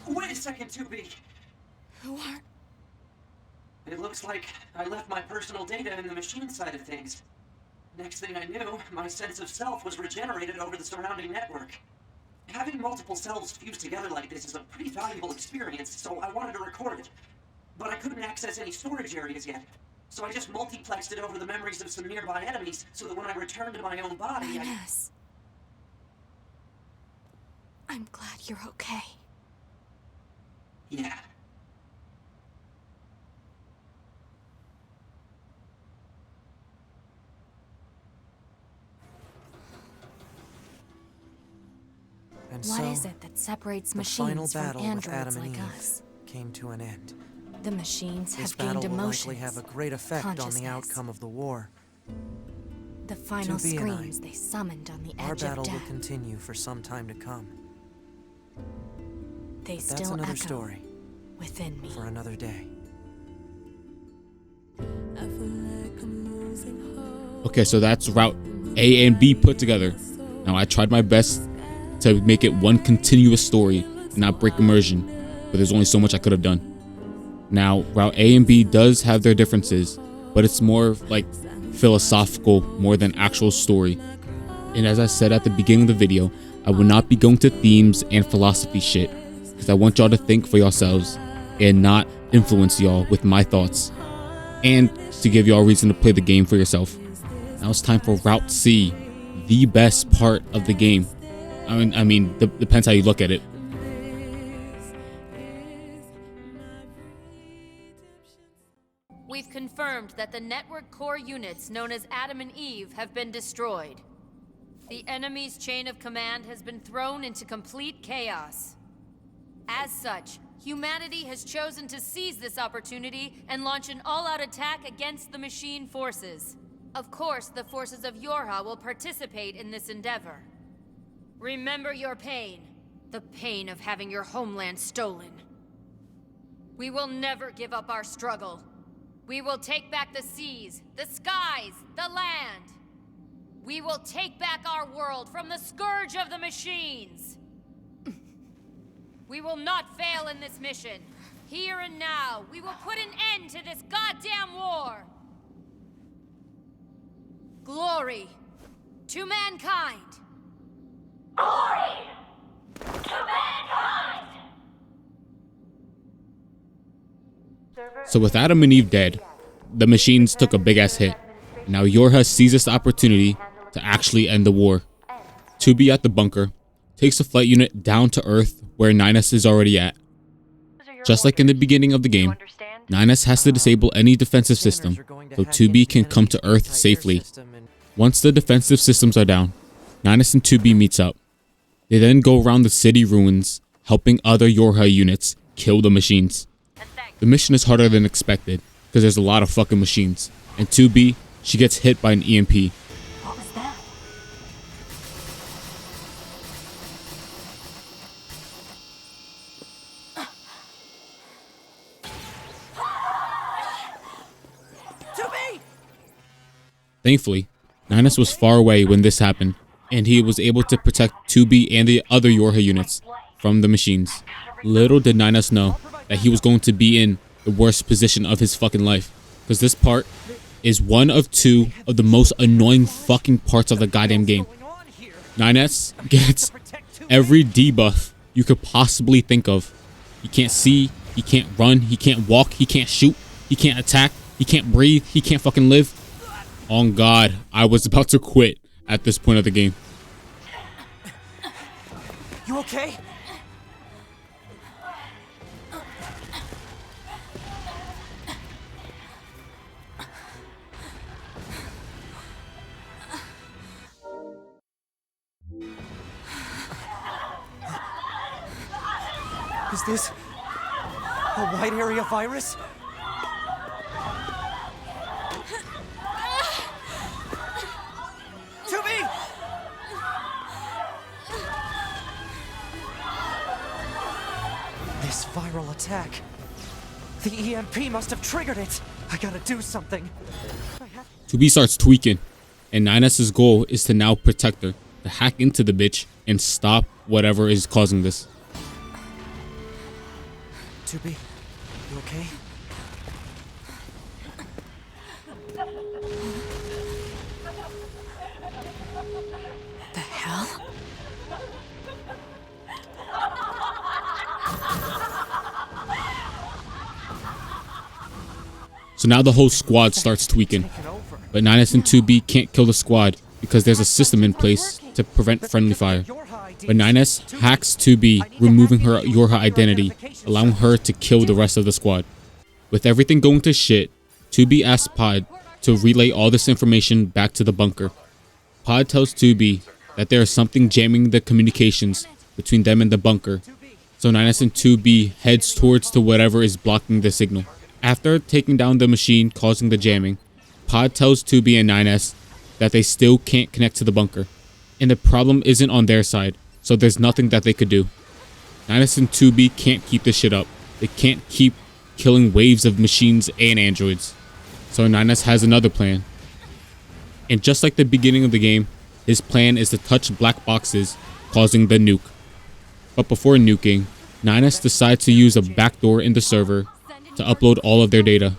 Wait a second, 2B. Who are... It looks like I left my personal data in the machine side of things. Next thing I knew, my sense of self was regenerated over the surrounding network. Having multiple selves fused together like this is a pretty valuable experience, so I wanted to record it. But I couldn't access any storage areas yet. So I just multiplexed it over the memories of some nearby enemies, so that when I returned to my own body, Yes. I'm glad you're okay. Yeah. And What so, is it that separates the machines final from battle with androids Adam and like Eve us? came to an end. The machines This have battle gained will emotions, likely have a great effect on the consciousness. outcome of the war. The final 2B and I, screams they summoned on the Our edge of battle will death. continue for some time to come. They But that's still another echo story within me. for another day. Okay, so that's Route A and B put together. Now, I tried my best to make it one continuous story and not break immersion, but there's only so much I could have done. Now, Route A and B does have their differences, but it's more like philosophical more than actual story. And as I said at the beginning of the video, I will not be going to themes and philosophy shit, because I want y'all to think for yourselves and not influence y'all with my thoughts, and to give y'all a reason to play the game for yourself. Now it's time for Route C, the best part of the game. I mean, depends how you look at it. We've confirmed that the network core units known as Adam and Eve have been destroyed. The enemy's chain of command has been thrown into complete chaos. As such, humanity has chosen to seize this opportunity and launch an all-out attack against the machine forces. Of course, the forces of Yorha will participate in this endeavor. Remember your pain, the pain of having your homeland stolen. We will never give up our struggle. We will take back the seas, the skies, the land. We will take back our world from the scourge of the machines. We will not fail in this mission. Here and now, we will put an end to this goddamn war. Glory to mankind. Glory to mankind! So with Adam and Eve dead, the machines took a big ass hit. Now Yorha sees this opportunity to actually end the war. 2B at the bunker takes the flight unit down to Earth where 9S is already at. Just like in the beginning of the game, 9S has to disable any defensive system so 2B can come to Earth safely. Once the defensive systems are down, 9S and 2B meets up. They then go around the city ruins, helping other Yorha units kill the machines. The mission is harder than expected, because there's a lot of fucking machines. And 2B, she gets hit by an EMP. What was that? Thankfully, 9S was far away when this happened, and he was able to protect 2B and the other Yorha units from the machines. Little did 9S know that he was going to be in the worst position of his fucking life, because this part is one of two of the most annoying fucking parts of the goddamn game. 9S gets every debuff you could possibly think of. He can't see, he can't run, he can't walk, he can't shoot, he can't attack, he can't breathe, he can't fucking live. On God, I was about to quit at this point of the game. You okay? Is this a wide area virus? To me! This viral attack. The EMP must have triggered it. I gotta do something. 2B starts tweaking, and 9S's goal is to now protect her, to hack into the bitch and stop whatever is causing this. 2B, you okay? The hell? So now the whole squad starts tweaking, but 9S and 2B can't kill the squad because there's a system in place to prevent friendly fire. But 9S hacks 2B, removing her Yorha identity, allowing her to kill the rest of the squad. With everything going to shit, 2B asks Pod to relay all this information back to the bunker. Pod tells 2B that there is something jamming the communications between them and the bunker, so 9S and 2B heads towards to whatever is blocking the signal. After taking down the machine causing the jamming, Pod tells 2B and 9S that they still can't connect to the bunker, and the problem isn't on their side, so there's nothing that they could do. 9S and 2B can't keep this shit up. They can't keep killing waves of machines and androids. So 9S has another plan. And just like the beginning of the game, his plan is to touch black boxes, causing the nuke. But before nuking, 9S decides to use a backdoor in the server to upload all of their data.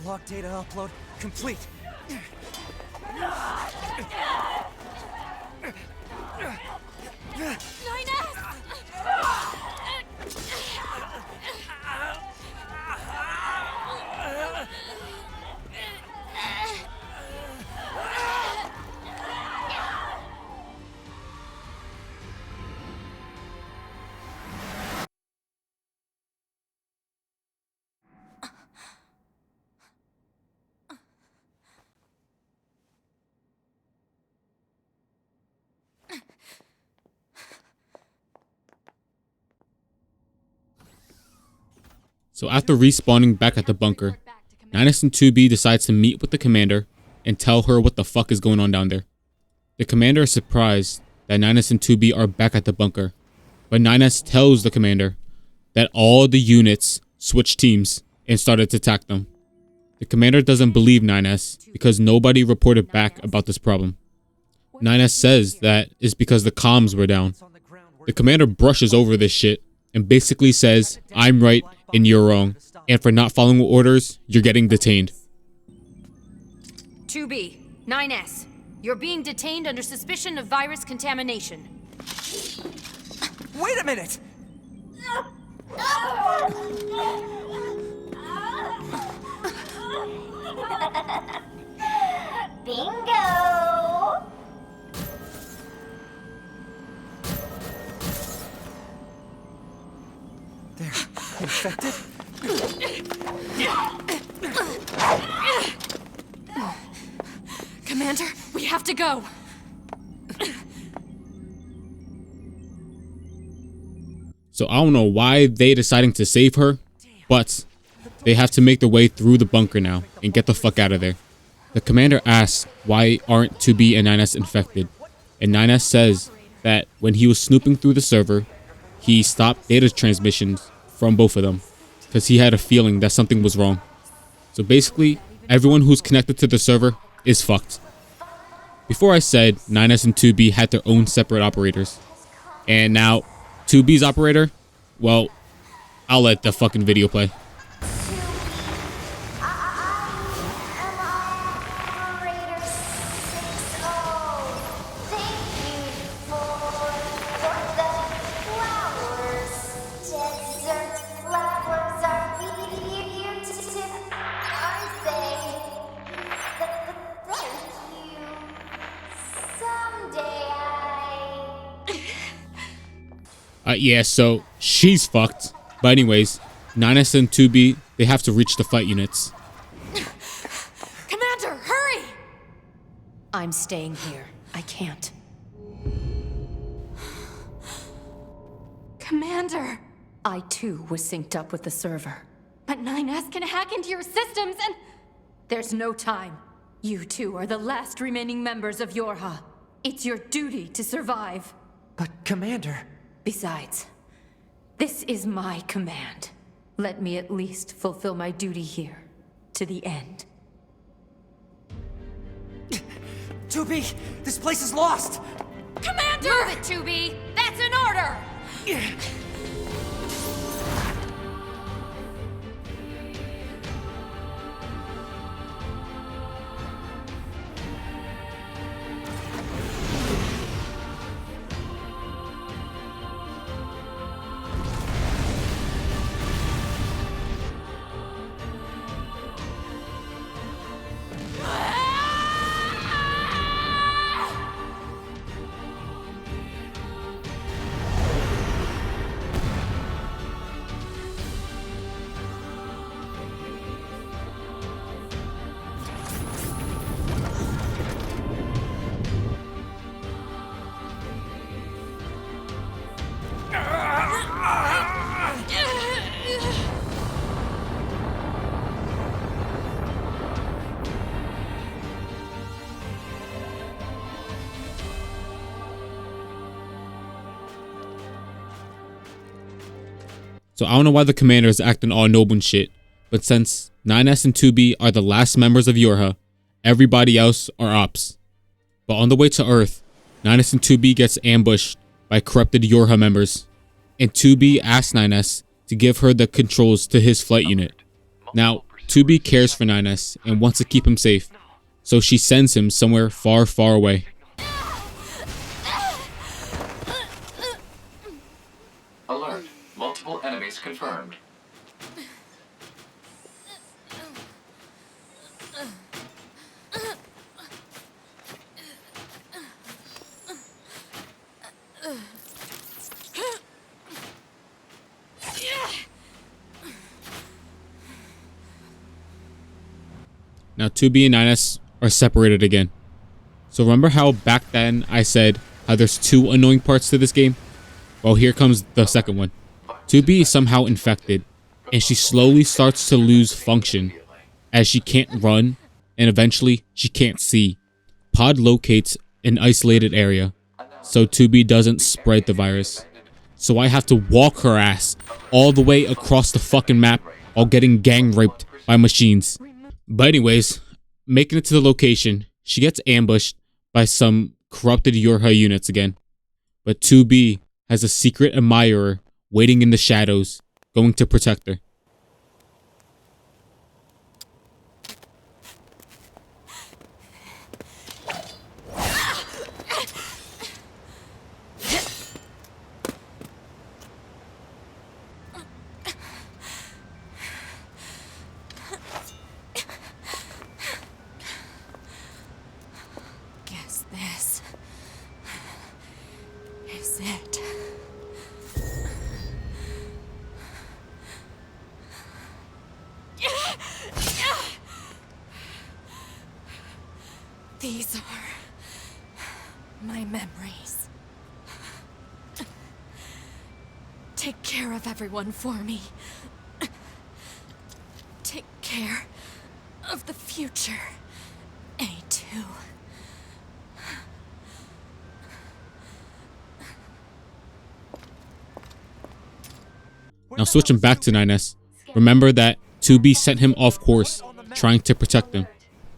Log data upload complete. So after respawning back at the bunker, 9S and 2B decides to meet with the commander and tell her what the fuck is going on down there. The commander is surprised that 9S and 2B are back at the bunker, but 9S tells the commander that all the units switched teams and started to attack them. The commander doesn't believe 9S because nobody reported back about this problem. 9S says that it's because the comms were down. The commander brushes over this shit and basically says, "I'm right and you're wrong, and for not following orders, you're getting detained." 2B, 9S, you're being detained under suspicion of virus contamination. Wait a minute! Bingo! They're infected? Commander, we have to go. So I don't know why they deciding to save her, but they have to make their way through the bunker now and get the fuck out of there. The commander asks why aren't 2B and 9S infected, and 9S says that when he was snooping through the server, he stopped data transmissions from both of them because he had a feeling that something was wrong. So basically, everyone who's connected to the server is fucked. Before I said 9S and 2B had their own separate operators, and now 2B's operator, well, I'll let the fucking video play. Operator 60. Thank you Yeah, so she's fucked. But anyways, 9S and 2B, they have to reach the flight units. Commander, hurry! I'm staying here. I can't. Commander! I too was synced up with the server. But 9S can hack into your systems and... There's no time. You two are the last remaining members of Yorha. It's your duty to survive. But Commander... Besides, this is my command. Let me at least fulfill my duty here, to the end. 2B, this place is lost! Commander! Move it, 2B! That's an order! So I don't know why the commander is acting all noble and shit, but since 9S and 2B are the last members of Yorha, everybody else are ops. But on the way to Earth, 9S and 2B gets ambushed by corrupted Yorha members, and 2B asks 9S to give her the controls to his flight unit. Now, 2B cares for 9S and wants to keep him safe, so she sends him somewhere far, far away. Alert. Multiple enemies confirmed. Now 2B and 9S are separated again. So remember how back then I said how there's two annoying parts to this game? Well, here comes the second one. 2B is somehow infected, and she slowly starts to lose function as she can't run, and eventually she can't see. Pod locates an isolated area, so 2B doesn't spread the virus. So I have to walk her ass all the way across the fucking map while getting gang raped by machines. But anyways, making it to the location, she gets ambushed by some corrupted Yorha units again. But 2B has a secret admirer waiting in the shadows, going to protect her. Guess this is it. These are my memories. Take care of everyone for me. Take care of the future, A2. Now switching back to 9S, remember that 2B sent him off course, trying to protect him.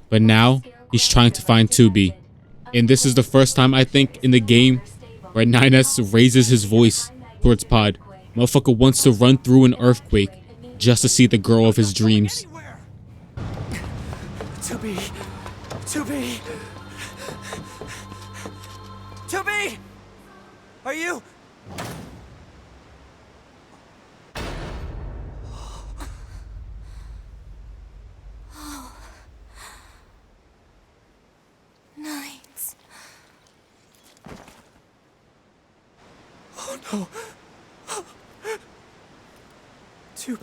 But now, he's trying to find 2B. And this is the first time, I think, in the game where 9S raises his voice towards Pod. Motherfucker wants to run through an earthquake just to see the girl of his dreams. 2B! 2B! 2B! Are you... Nights. Oh no. 2B.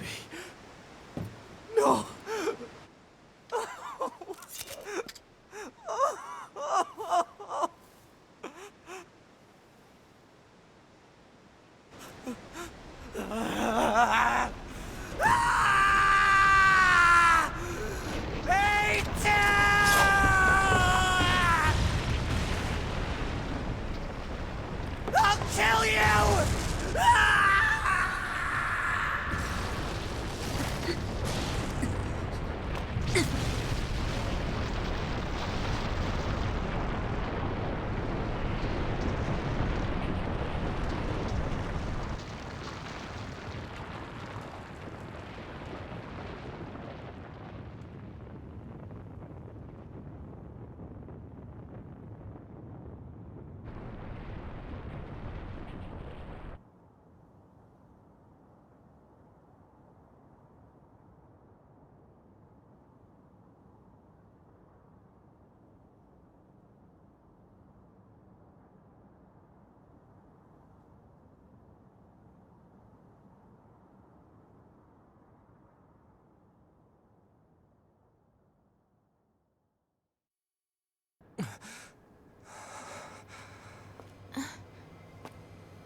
No! I'll kill you!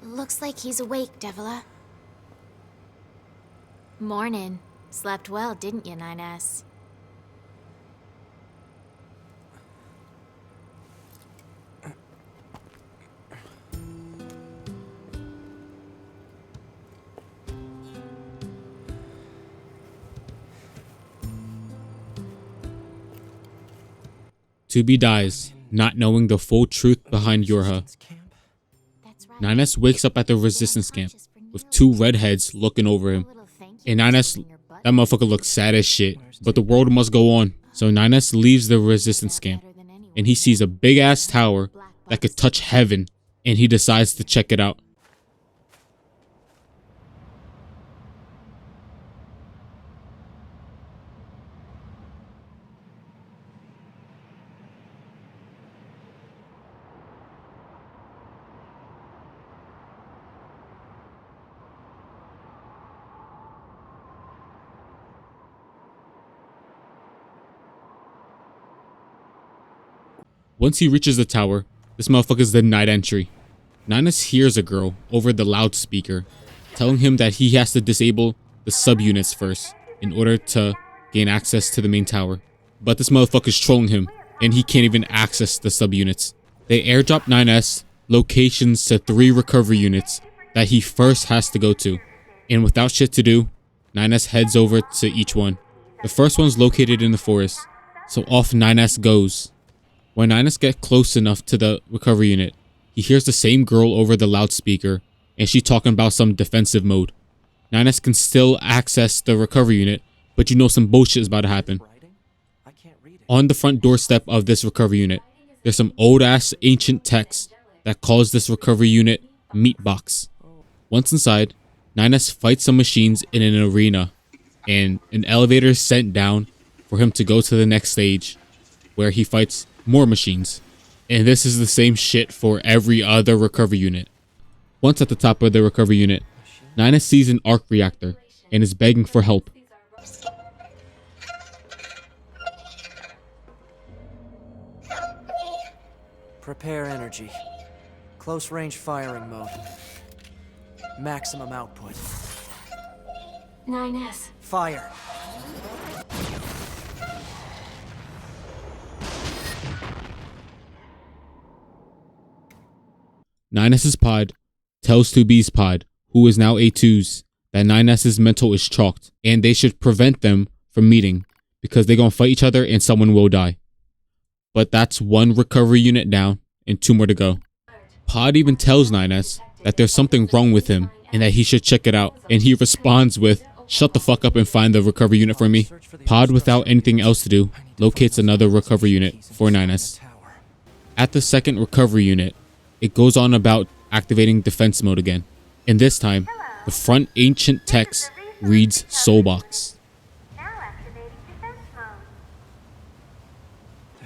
Looks like he's awake, Devila. Morning. Slept well, didn't you, 9S? Tubi dies, not knowing the full truth behind Yorha. 9S wakes up at the resistance camp with two redheads looking over him. And 9S, that motherfucker looks sad as shit. But the world must go on. So 9S leaves the resistance camp and he sees a big ass tower that could touch heaven, and he decides to check it out. Once he reaches the tower, this motherfucker's denied entry. 9S hears a girl over the loudspeaker telling him that he has to disable the subunits first in order to gain access to the main tower. But this motherfucker's trolling him and he can't even access the subunits. They airdrop 9S locations to 3 recovery units that he first has to go to. And without shit to do, 9S heads over to each one. The first one's located in the forest, so off 9S goes. When 9S gets close enough to the recovery unit, he hears the same girl over the loudspeaker, and she talking about some defensive mode. 9S can still access the recovery unit, but you know some bullshit is about to happen. On the front doorstep of this recovery unit, there's some old-ass ancient text that calls this recovery unit Meat Box. Once inside, 9S fights some machines in an arena, and an elevator is sent down for him to go to the next stage, where he fights more machines. And this is the same shit for every other recovery unit. Once at the top of the recovery unit, 9S sees an arc reactor and is begging for help. Prepare energy. Close range firing mode. Maximum output. 9S. Fire. Nines' pod tells 2B's pod, who is now A2's, that 9S's mental is chalked and they should prevent them from meeting because they're gonna fight each other and someone will die. But that's 1 recovery unit down and 2 more to go. Pod even tells 9S that there's something wrong with him and that he should check it out, and he responds with, "Shut the fuck up and find the recovery unit for me." Pod, without anything else to do, locates another recovery unit for 9S. At the second recovery unit, it goes on about activating defense mode again, and this time the front ancient text reads Soulbox.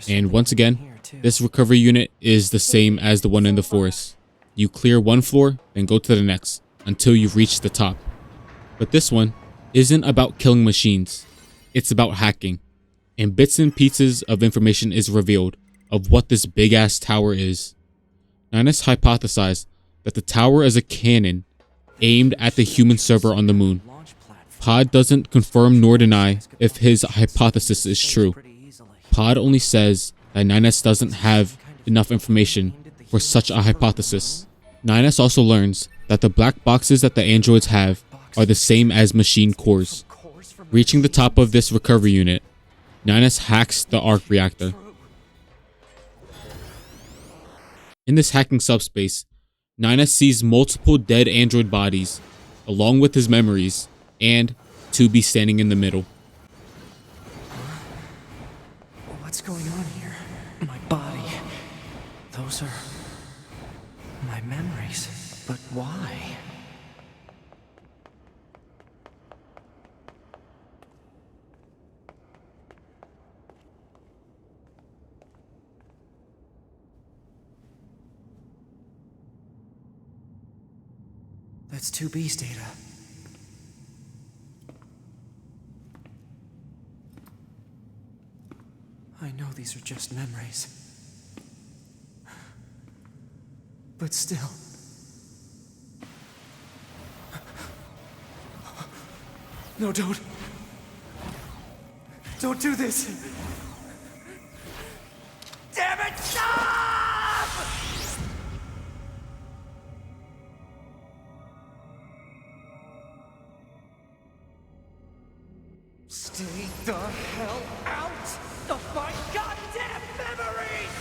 And once again, this recovery unit is the same as the one in the forest. You clear 1 floor, then go to the next until you reach the top. But this one isn't about killing machines. It's about hacking. And bits and pieces of information is revealed of what this big ass tower is. Ninus hypothesized that the tower is a cannon aimed at the human server on the moon. Pod doesn't confirm nor deny if his hypothesis is true. Pod only says that Ninus doesn't have enough information for such a hypothesis. Ninus also learns that the black boxes that the androids have are the same as machine cores. Reaching the top of this recovery unit, Ninus hacks the arc reactor. In this hacking subspace, Ninus sees multiple dead android bodies, along with his memories, and 2B standing in the middle. What's going on here? My body. Those are my memories. But why? That's 2B's data. I know these are just memories. But still. No, don't. Don't do this. Damn it, stop! Stay the hell out of my goddamn memories!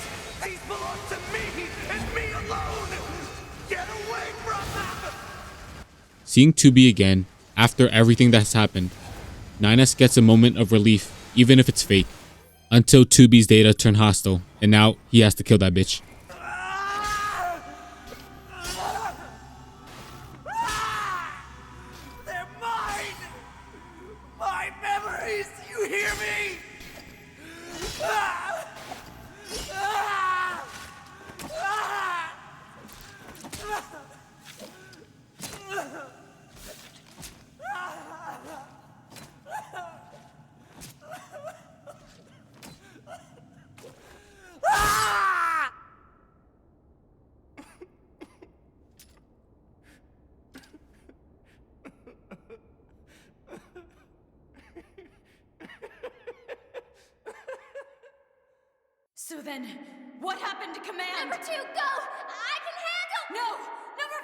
These belong to me and me alone! Get away from them! Seeing 2B again, after everything that's happened, Ninus gets a moment of relief, even if it's fake, until 2B's data turn hostile, and now he has to kill that bitch. They're mine! My memories! You hear me? So then, what happened to command? Number 2, go! I can handle... No! Number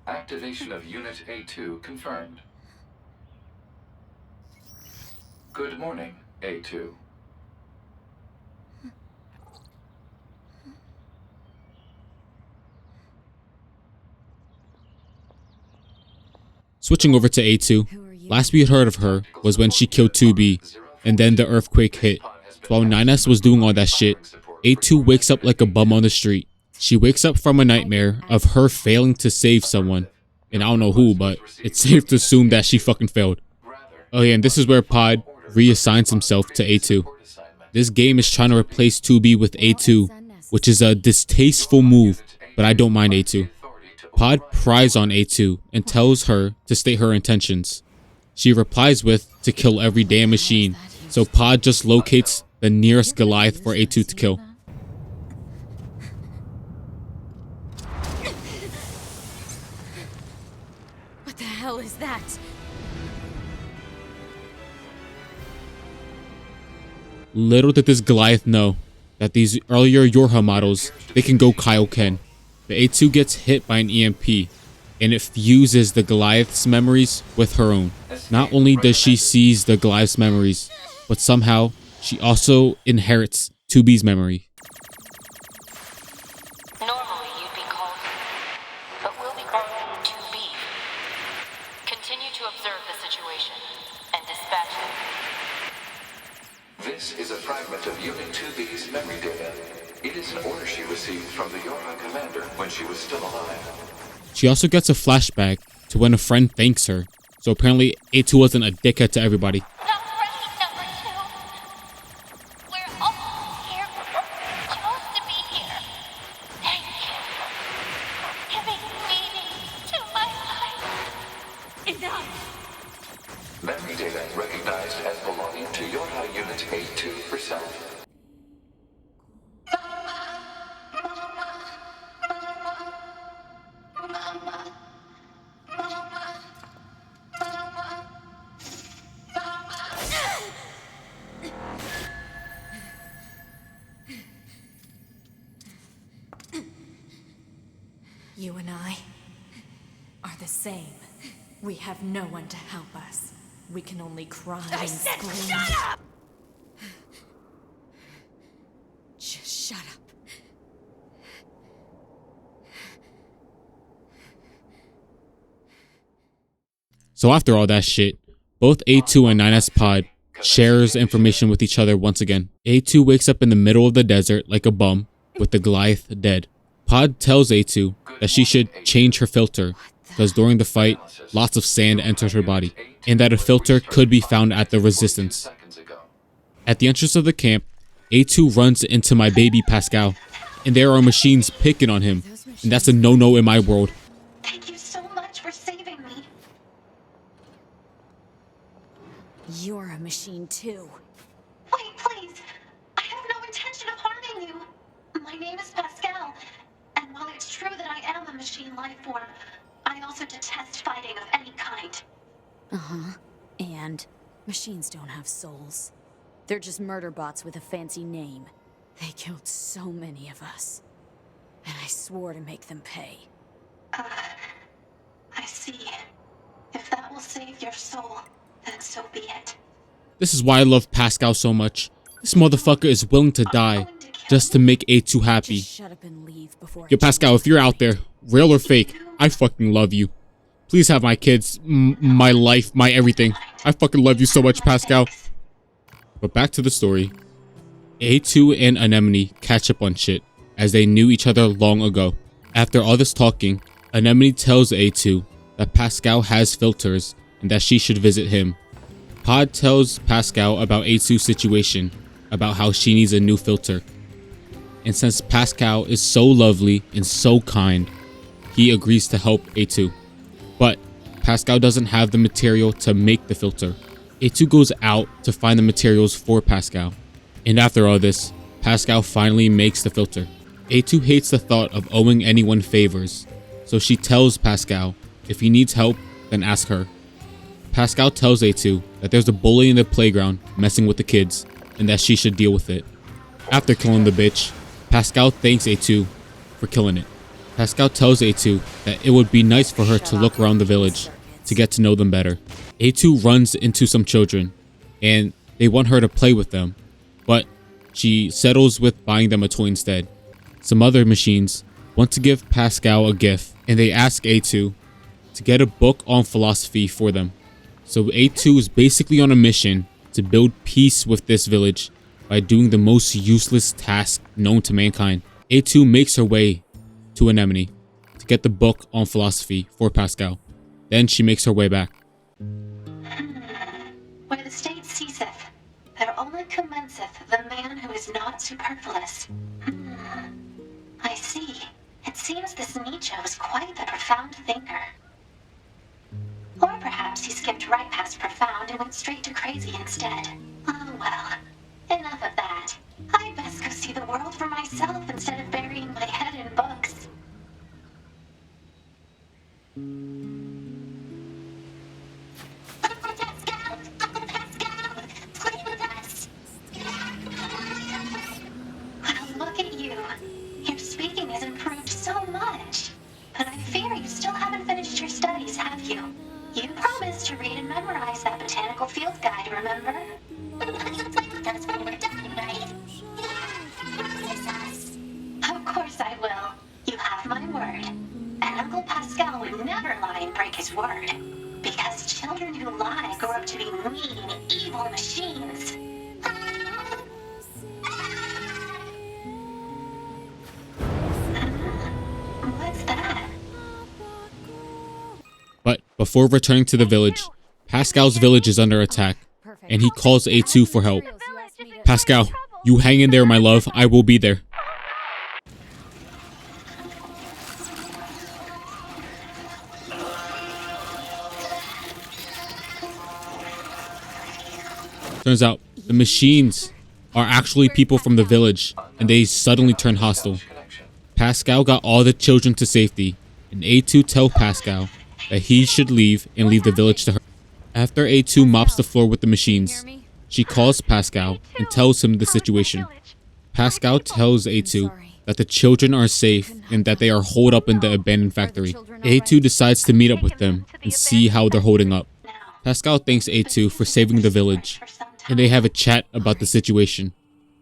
4! Activation of Unit A2 confirmed. Good morning, A2. Switching over to A2, last we had heard of her was when she killed 2B, and then the earthquake hit. While Ninus was doing all that shit, A2 wakes up like a bum on the street. She wakes up from a nightmare of her failing to save someone. And I don't know who, but it's safe to assume that she fucking failed. Oh yeah, and this is where Pod reassigns himself to A2. This game is trying to replace 2B with A2, which is a distasteful move, but I don't mind A2. Pod pries on A2 and tells her to state her intentions. She replies with, to kill every damn machine, so Pod just locates the nearest Goliath for A2 to kill. What the hell is that? Little did this Goliath know that these earlier Yorha models, they can go Kaioken. The A2 gets hit by an EMP, and it fuses the Goliath's memories with her own. Not only does she seize the Goliath's memories, but somehow she also inherits 2B's memory. Normally you'd be called, but we'll be calling you 2B. Continue to observe the situation and dispatch them. This is a fragment of Unit 2B's memory data. It is an order she received from the Yorha commander when she was still alive. She also gets a flashback to when a friend thanks her. So apparently A2 wasn't a dickhead to everybody. That's right, number 2. We're all here. We're supposed to be here. Enough! Memory data recognized as belonging to your high unit A2 for self. You and I are the same. We have no one to help us. We can only cry and scream. Shut up! Just shut up. So after all that shit, both A2 and 9S Pod shares information with each other once again. A2 wakes up in the middle of the desert like a bum with the Goliath dead. Pod tells A2 that she should change her filter because during the fight, lots of sand entered her body, and that a filter could be found at the Resistance. At the entrance of the camp, A2 runs into my baby Pascal, and there are machines picking on him, and that's a no-no in my world. Thank you so much for saving me. You're a machine too. Wait, please. I have no intention of harming you. My name is Pascal, and while it's true that I am a machine life form, I also detest fighting of any kind. Uh-huh. And machines don't have souls. They're just murder bots with a fancy name. They killed so many of us. And I swore to make them pay. I see. If that will save your soul, then so be it. This is why I love Pascal so much. This motherfucker is willing to die just to make A2 happy. Just shut up and leave before Yo, Pascal, if you're out there, real or fake, I fucking love you. Please have my kids, my life, my everything. I fucking love you so much, Pascal. But back to the story. A2 and Anemone catch up on shit, as they knew each other long ago. After all this talking, Anemone tells A2 that Pascal has filters and that she should visit him. Pod tells Pascal about A2's situation, about how she needs a new filter. And since Pascal is so lovely and so kind, he agrees to help A2. But Pascal doesn't have the material to make the filter. A2 goes out to find the materials for Pascal. And after all this, Pascal finally makes the filter. A2 hates the thought of owing anyone favors, so she tells Pascal if he needs help, then ask her. Pascal tells A2 that there's a bully in the playground messing with the kids, and that she should deal with it. After killing the bitch, Pascal thanks A2 for killing it. Pascal tells A2 that it would be nice for her to look around the village to get to know them better. A2 runs into some children, and they want her to play with them, but she settles with buying them a toy instead. Some other machines want to give Pascal a gift, and they ask A2 to get a book on philosophy for them. So A2 is basically on a mission to build peace with this village by doing the most useless task known to mankind. A2 makes her way to Anemone to get the book on philosophy for Pascal. Then she makes her way back. Where the state ceaseth, there only commenceth the man who is not superfluous. I see. It seems this Nietzsche was quite the profound thinker. Or perhaps he skipped right past profound and went straight to crazy instead. Oh well, enough of that. I'd best go see the world for myself instead of burying my head in books. Pascal, play with us. Well, look at you. Your speaking has improved so much. But I fear you still haven't finished your studies, have you? You promised to read and memorize that botanical field guide, remember? You'll play with us when we're done, right? Yeah, promise us. Of course I will. You have my word. And Uncle Pascal would never lie and break his word. Because children who lie grow up to be mean, evil machines. What's that? But before returning to the village, Pascal's village is under attack, and he calls A2 for help. Pascal, you hang in there, my love. I will be there. Turns out the machines are actually people from the village, and they suddenly turn hostile. Pascal got all the children to safety, and A2 tells Pascal that he should leave and leave the village to her. After A2 mops the floor with the machines, she calls Pascal and tells him the situation. Pascal tells A2 that the children are safe and that they are holed up in the abandoned factory. A2 decides to meet up with them and see how they're holding up. Pascal thanks A2 for saving the village, and they have a chat about the situation.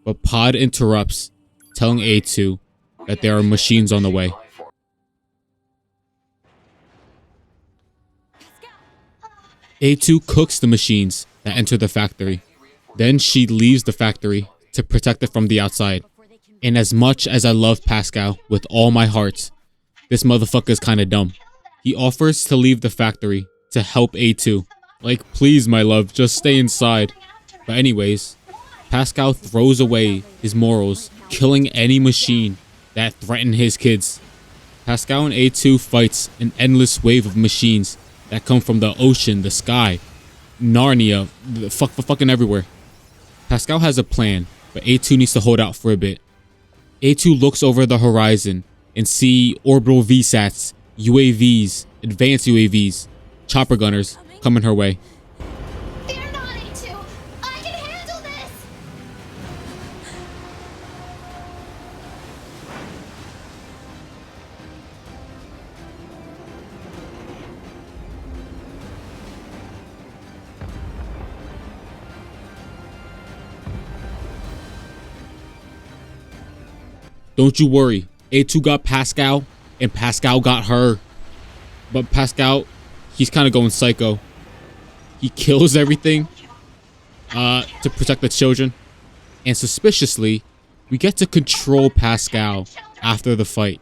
But Pod interrupts, telling A2 that there are machines on the way. A2 cooks the machines that enter the factory. Then she leaves the factory to protect it from the outside. And as much as I love Pascal with all my heart, this motherfucker is kinda dumb. He offers to leave the factory to help A2. Like, please, my love, just stay inside. But anyways, Pascal throws away his morals, killing any machine that threaten his kids. Pascal and A2 fights an endless wave of machines that come from the ocean, the sky, Narnia, fucking everywhere. Pascal has a plan, but A2 needs to hold out for a bit. A2 looks over the horizon and see orbital VSATs, UAVs, advanced UAVs, chopper gunners coming her way. Fear not, A2. I can handle this. Don't you worry, A2 got Pascal and Pascal got her. But Pascal, he's kind of going psycho. He kills everything to protect the children. And suspiciously, we get to control Pascal after the fight.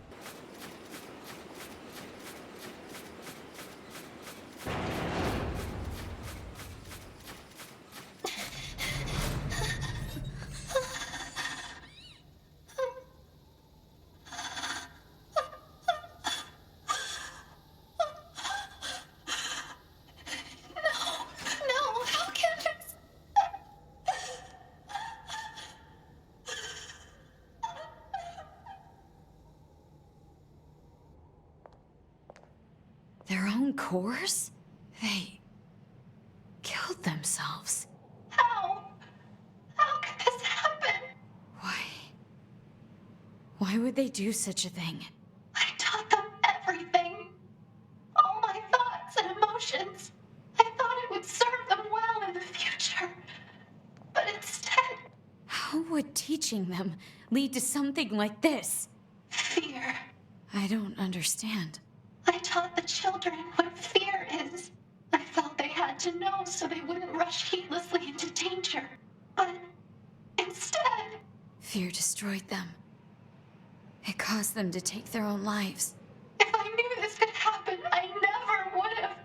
No, how can this? Their own cores? They killed themselves. How? How could this happen? Why would they do such a thing? I taught them everything. All my thoughts and emotions. I thought it would serve them well in the future. But instead, How would teaching them lead to something like this? fear. I don't understand. I taught the children what fear is. I felt they had to know so they wouldn't rush heedlessly into danger. But instead, Fear destroyed them. It caused them to take their own lives. if I knew this could happen, I never would have.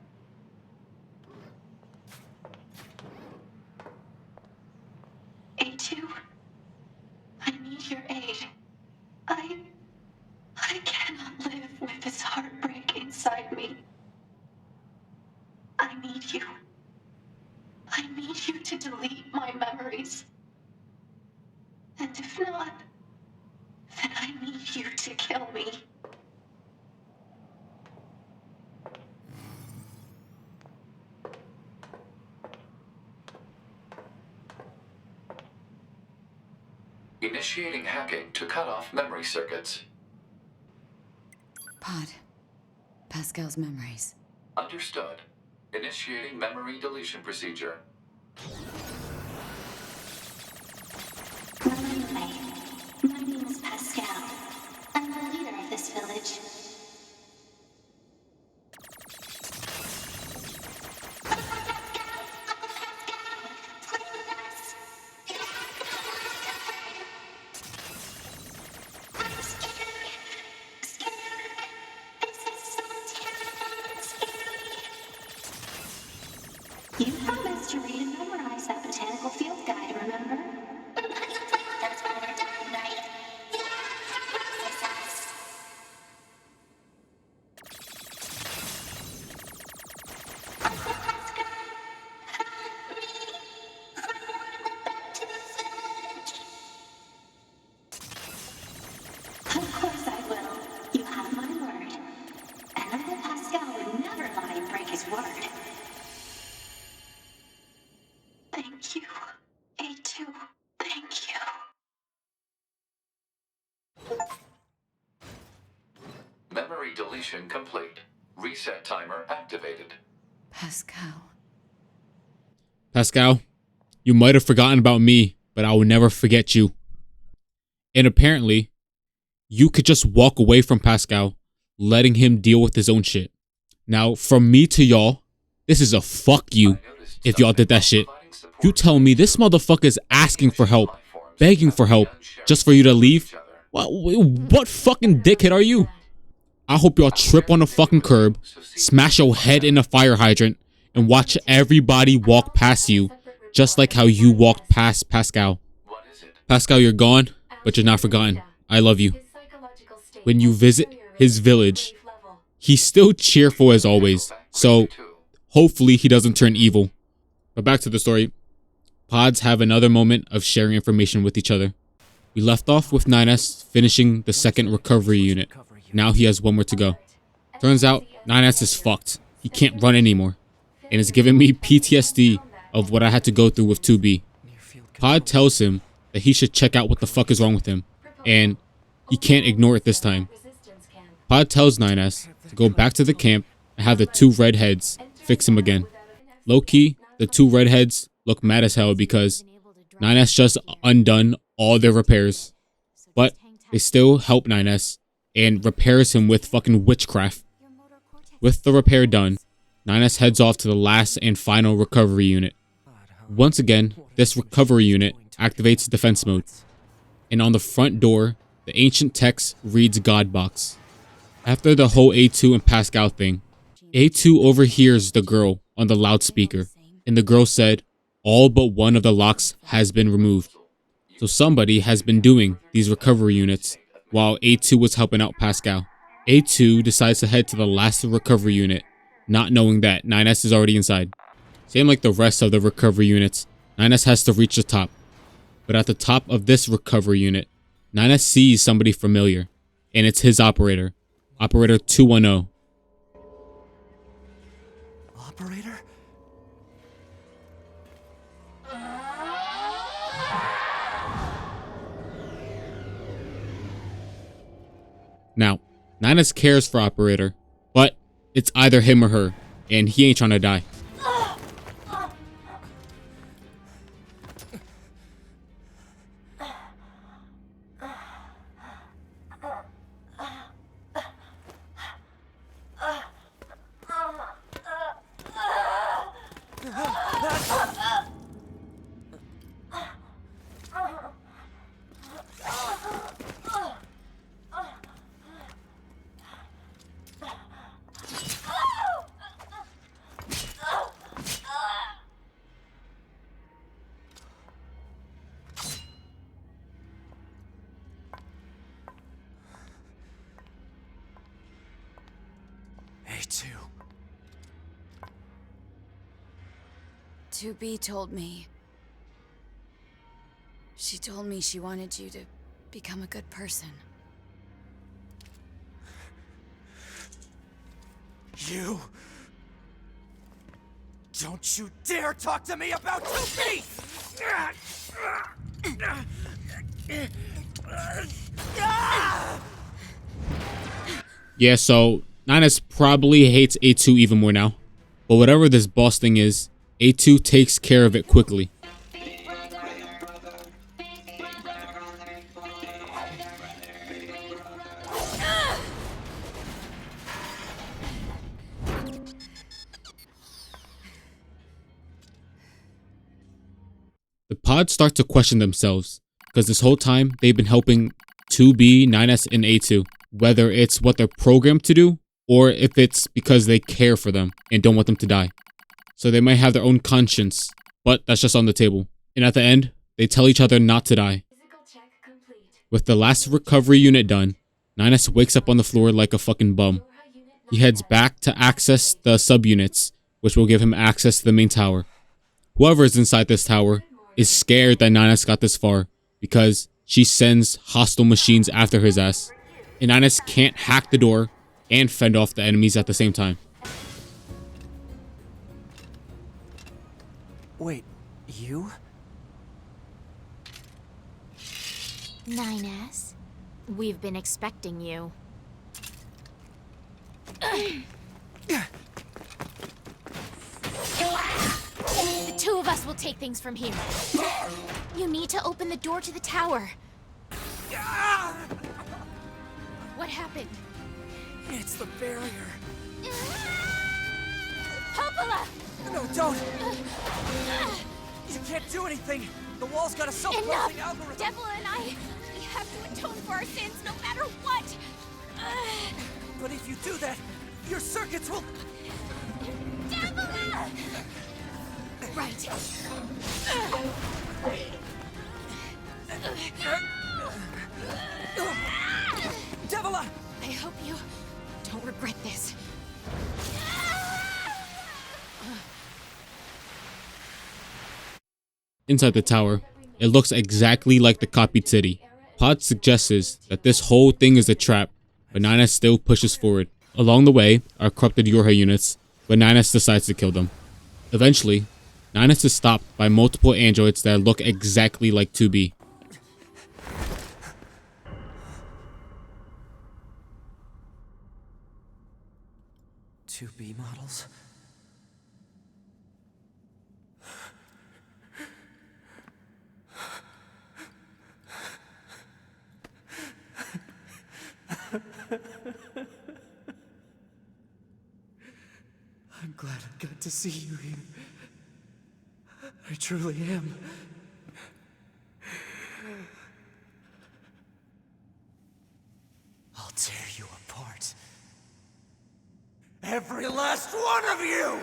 A2, I need your aid. I cannot live with this heartbreak inside me. I need you. I need you to delete my memories. And if not, then I need you to kill me. Initiating hacking to cut off memory circuits. Pod. Pascal's memories. Understood. Initiating memory deletion procedure. My name is Pascal. I'm the leader of this village. You promised to read and memorize that botanical field guide, remember? That's what we're doing, right? you, A2. Thank you. Memory deletion complete. Reset timer activated. Pascal. Pascal, you might have forgotten about me, but I will never forget you. And apparently, you could just walk away from Pascal, letting him deal with his own shit. Now, from me to y'all, this is a fuck you if y'all did that shit. You tell me this motherfucker is asking for help, begging for help, just for you to leave? What fucking dickhead are you? I hope y'all trip on the fucking curb, smash your head in a fire hydrant, and watch everybody walk past you, just like how you walked past Pascal. Pascal, you're gone, but you're not forgotten. I love you. When you visit his village, he's still cheerful as always, so hopefully he doesn't turn evil. But back to the story. Pods have another moment of sharing information with each other. We left off with 9S finishing the second recovery unit. Now he has one more to go. Turns out 9S is fucked. He can't run anymore. And it's giving me PTSD of what I had to go through with 2B. Pod tells him that he should check out what the fuck is wrong with him. And he can't ignore it this time. Pod tells 9S to go back to the camp and have the two redheads fix him again. Low-key, the two redheads look mad as hell because 9S just undone all their repairs. But they still help 9S and repairs him with fucking witchcraft. With the repair done, 9S heads off to the last and final recovery unit. Once again, this recovery unit activates defense mode. And on the front door, the ancient text reads God Box. After the whole A2 and Pascal thing, A2 overhears the girl on the loudspeaker, and the girl said, all but one of the locks has been removed. So somebody has been doing these recovery units while A2 was helping out Pascal. A2 decides to head to the last recovery unit, not knowing that 9S is already inside. Same like the rest of the recovery units, 9S has to reach the top. But at the top of this recovery unit, 9S sees somebody familiar, and it's his operator, Operator 210. Operator? Now, 9S cares for Operator, but it's either him or her, and he ain't trying to die. A2. 2B told me. She told me she wanted you to become a good person. You? Don't you dare talk to me about 2B! Yeah, so 9S probably hates A2 even more now. But whatever this boss thing is, A2 takes care of it quickly. The pods start to question themselves, because this whole time they've been helping 2B, 9S, and A2. Whether it's what they're programmed to do, or if it's because they care for them and don't want them to die. So they might have their own conscience, but that's just on the table. And at the end, they tell each other not to die. With the last recovery unit done, 9S wakes up on the floor like a fucking bum. He heads back to access the subunits, which will give him access to the main tower. Whoever is inside this tower is scared that 9S got this far, because she sends hostile machines after his ass. And 9S can't hack the door and fend off the enemies at the same time. Wait, You? 9S, we've been expecting you. The two of us will take things from here. You need to open the door to the tower. What happened? It's the barrier. Popola! No, don't! You can't do anything! The wall's got a self-closing algorithm! Devil and I, we have to atone for our sins no matter what! But if you do that, your circuits will... Devil! Right. Devila! I hope you don't regret this. Inside the tower, it looks exactly like the copied city. Pod suggests that this whole thing is a trap, but 9S still pushes forward. Along the way are corrupted Yorha units, but 9S decides to kill them. Eventually, 9S is stopped by multiple androids that look exactly like 2B. Two B models? I'm glad I got to see you here. I truly am. I'll tear you apart. Every last one of you!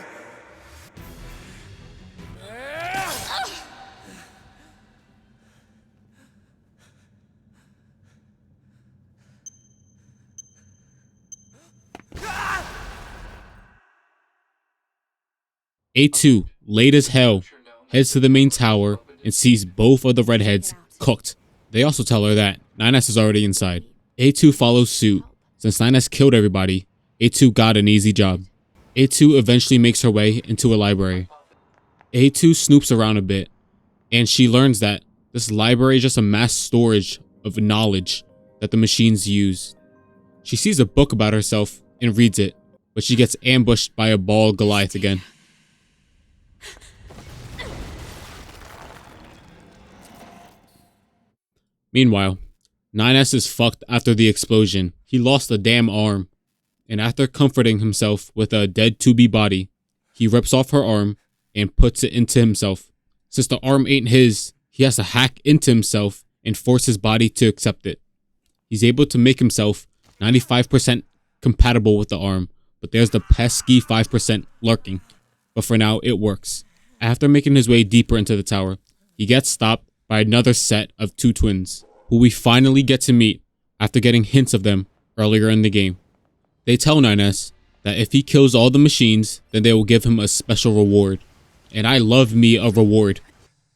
A2, late as hell, heads to the main tower and sees both of the redheads cooked. They also tell her that 9S is already inside. A2 follows suit. Since 9S killed everybody, A2 got an easy job. A2 eventually makes her way into a library. A2 snoops around a bit, and she learns that this library is just a mass storage of knowledge that the machines use. She sees a book about herself and reads it, but she gets ambushed by a bald Goliath again. Meanwhile, 9S is fucked after the explosion. He lost a damn arm, and after comforting himself with a dead 2B body, he rips off her arm and puts it into himself. Since the arm ain't his, he has to hack into himself and force his body to accept it. He's able to make himself 95% compatible with the arm, but there's the pesky 5% lurking. But for now, it works. After making his way deeper into the tower, he gets stopped by another set of two twins, who we finally get to meet after getting hints of them earlier in the game. They tell 9S that if he kills all the machines, then they will give him a special reward. And I love me a reward.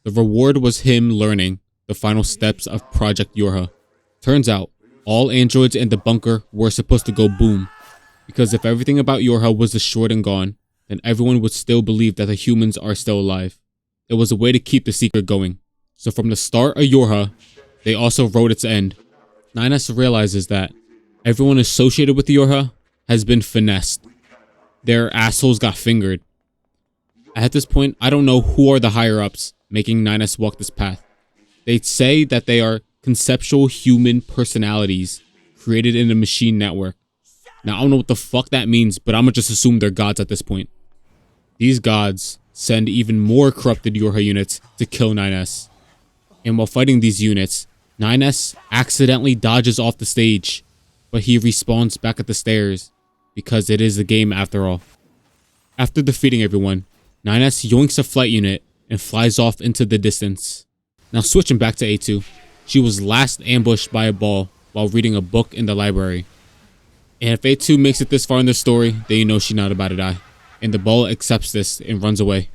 The reward was him learning the final steps of Project Yorha. Turns out, all androids in the bunker were supposed to go boom, because if everything about Yorha was destroyed and gone, then everyone would still believe that the humans are still alive. It was a way to keep the secret going. So from the start of Yorha, they also wrote its end. 9S realizes that everyone associated with Yorha has been finessed. Their assholes got fingered. At this point, I don't know who are the higher-ups making 9S walk this path. They say that they are conceptual human personalities created in a machine network. Now, I don't know what the fuck that means, but I'm gonna just assume they're gods at this point. These gods send even more corrupted Yorha units to kill 9S. And while fighting these units, 9S accidentally dodges off the stage, but he respawns back at the stairs, because it is a game after all. After defeating everyone, 9S yoinks a flight unit and flies off into the distance. Now switching back to A2, she was last ambushed by a ball while reading a book in the library. And if A2 makes it this far in the story, then you know she's not about to die. And the ball accepts this and runs away.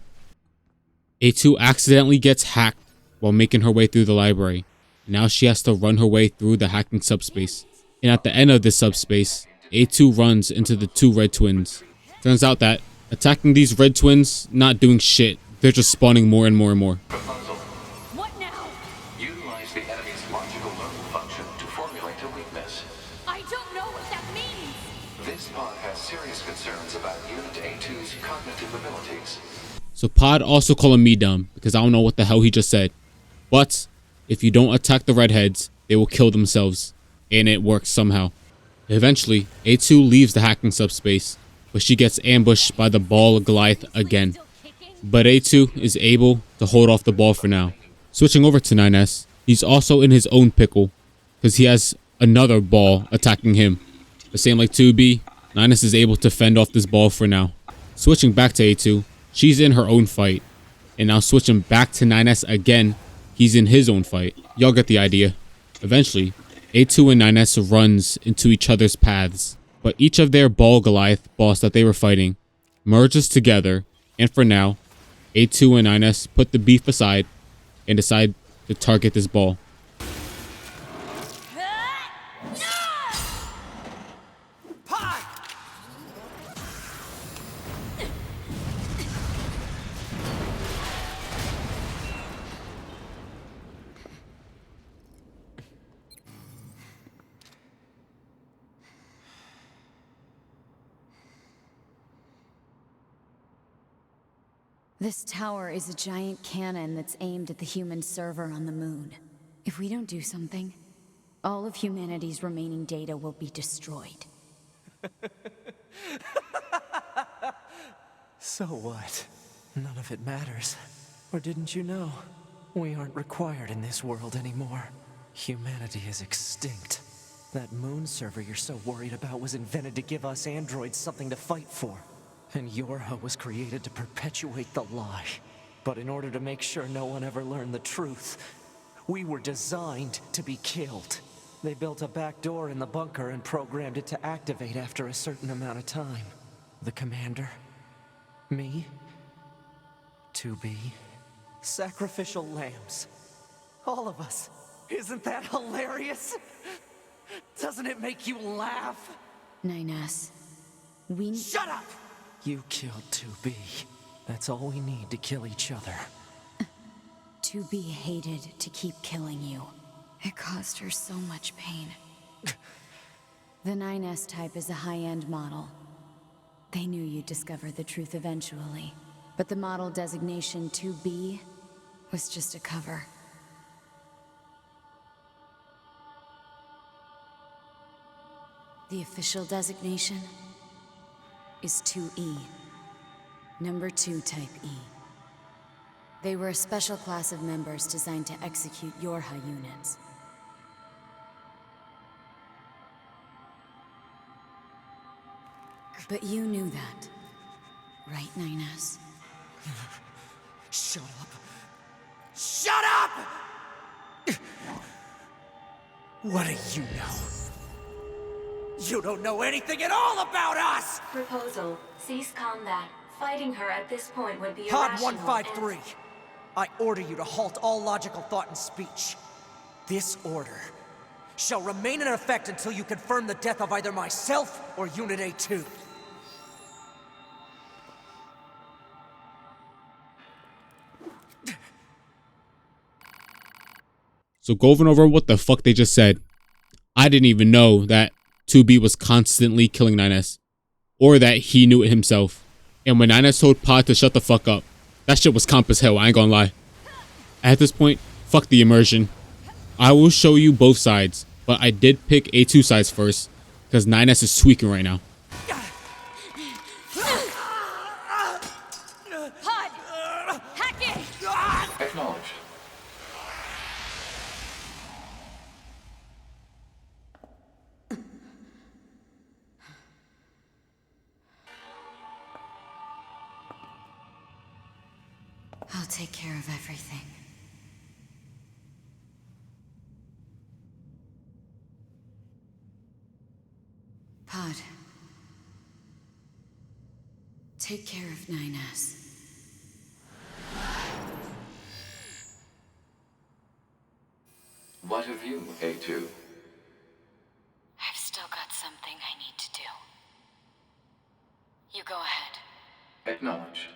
A2 accidentally gets hacked while making her way through the library. Now she has to run her way through the hacking subspace. And at the end of this subspace, A2 runs into the two red twins. Turns out that attacking these red twins, not doing shit, they're just spawning more and more and more. Proposal. What now? Utilize the enemy's logical learning function to formulate a weakness. I don't know what that means. This pod has serious concerns about Unit A2's cognitive abilities. So Pod also calling me dumb because I don't know what the hell he just said. But if you don't attack the redheads, they will kill themselves. And it works somehow. Eventually, A2 leaves the hacking subspace, but she gets ambushed by the ball of Goliath again. But A2 is able to hold off the ball for now. Switching over to 9S, he's also in his own pickle because he has another ball attacking him. The same like 2B, 9S is able to fend off this ball for now. Switching back to A2, she's in her own fight. And now switching back to 9S again, he's in his own fight. Y'all get the idea. Eventually, A2 and 9S runs into each other's paths, but each of their ball Goliath boss that they were fighting merges together, and for now, A2 and 9S put the beef aside and decide to target this ball. This tower is a giant cannon that's aimed at the human server on the moon. If we don't do something, all of humanity's remaining data will be destroyed. So what? None of it matters. Or didn't you know? We aren't required in this world anymore. Humanity is extinct. That moon server you're so worried about was invented to give us androids something to fight for. And Yorha was created to perpetuate the lie. But in order to make sure no one ever learned the truth, we were designed to be killed. They built a back door in the bunker and programmed it to activate after a certain amount of time. The commander, me, 2B, sacrificial lambs. All of us. Isn't that hilarious? Doesn't it make you laugh? 9S, Shut up! You killed 2B. That's all we need to kill each other. 2B hated to keep killing you. It caused her so much pain. The 9S type is a high-end model. They knew you'd discover the truth eventually. But the model designation 2B was just a cover. The official designation is 2E. Number 2 type E. They were a special class of members designed to execute Yorha units. But you knew that, right, 9S? Shut up. Shut up! What do you know? You don't know anything at all about us! Proposal. Cease combat. Fighting her at this point would be Pod irrational 153. I order you to halt all logical thought and speech. This order shall remain in effect until you confirm the death of either myself or Unit A2. So going over what the fuck they just said, I didn't even know that 2B was constantly killing 9S, or that he knew it himself. And when 9S told Pod to shut the fuck up, that shit was comp as hell, I ain't gonna lie. At this point, fuck the immersion. I will show you both sides, but I did pick A2 sides first, because 9S is tweaking right now. Pod! Hack it! Acknowledged. I'll take care of everything. Pod. Take care of 9S. What of you, A2? I've still got something I need to do. You go ahead. Acknowledged.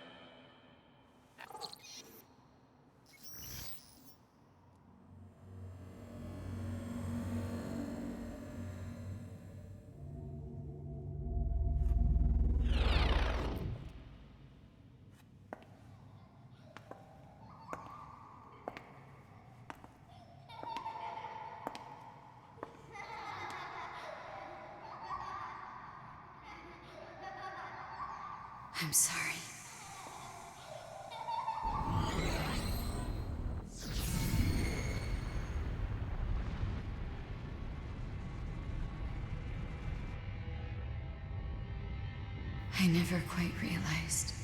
I'm sorry. I never quite realized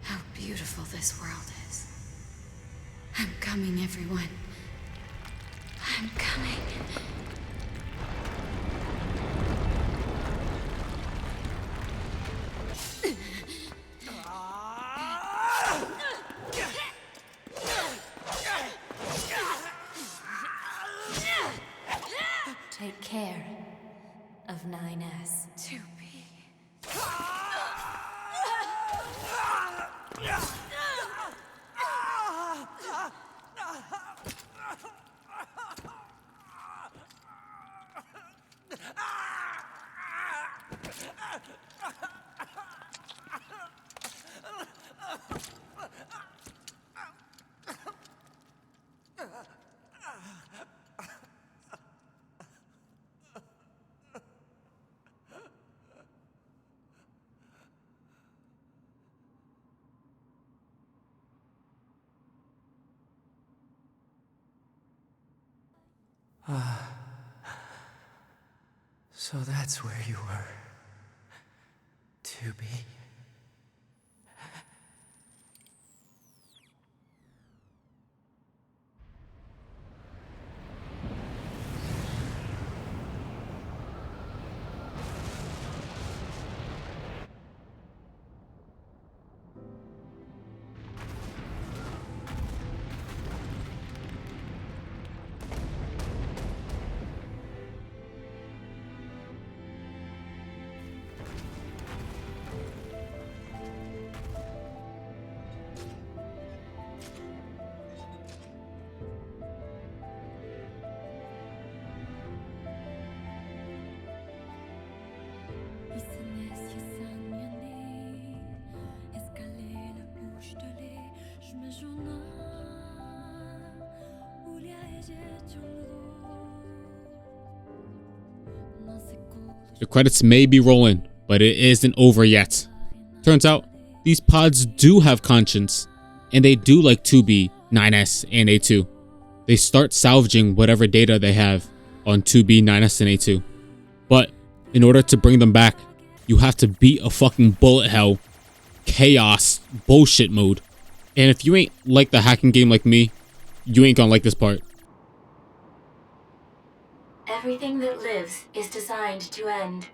how beautiful this world is. I'm coming, everyone. I'm coming. Take care of 9S. 2B. So that's where you were. 2B. The credits may be rolling, but it isn't over yet. Turns out, these pods do have conscience, and they do like 2B, 9S, and A2. They start salvaging whatever data they have on 2B, 9S, and A2. But in order to bring them back, you have to beat a fucking bullet hell, chaos, bullshit mode. And if you ain't like the hacking game like me, you ain't gonna like this part. Everything that lives is designed to end.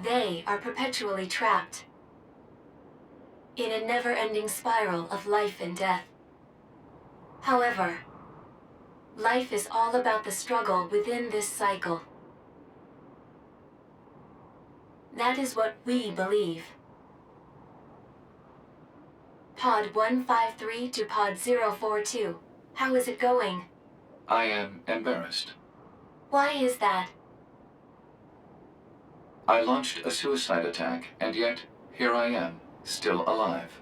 They are perpetually trapped in a never-ending spiral of life and death. However, life is all about the struggle within this cycle. That is what we believe. Pod 153 to Pod 042. How is it going? I am embarrassed. Why is that? I launched a suicide attack, and yet, here I am, still alive.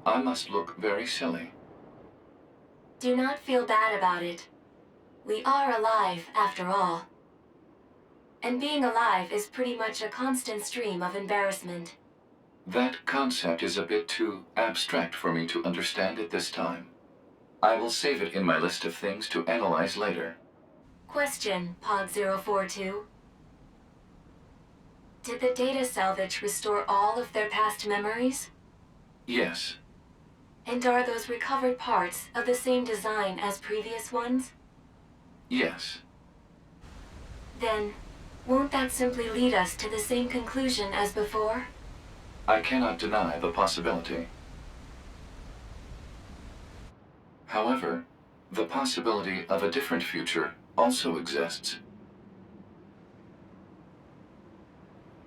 I must look very silly. Do not feel bad about it. We are alive, after all. And being alive is pretty much a constant stream of embarrassment. That concept is a bit too abstract for me to understand at this time. I will save it in my list of things to analyze later. Question, Pod 042. Did the data salvage restore all of their past memories? Yes. And are those recovered parts of the same design as previous ones? Yes. Then, won't that simply lead us to the same conclusion as before? I cannot deny the possibility. However, the possibility of a different future also exists.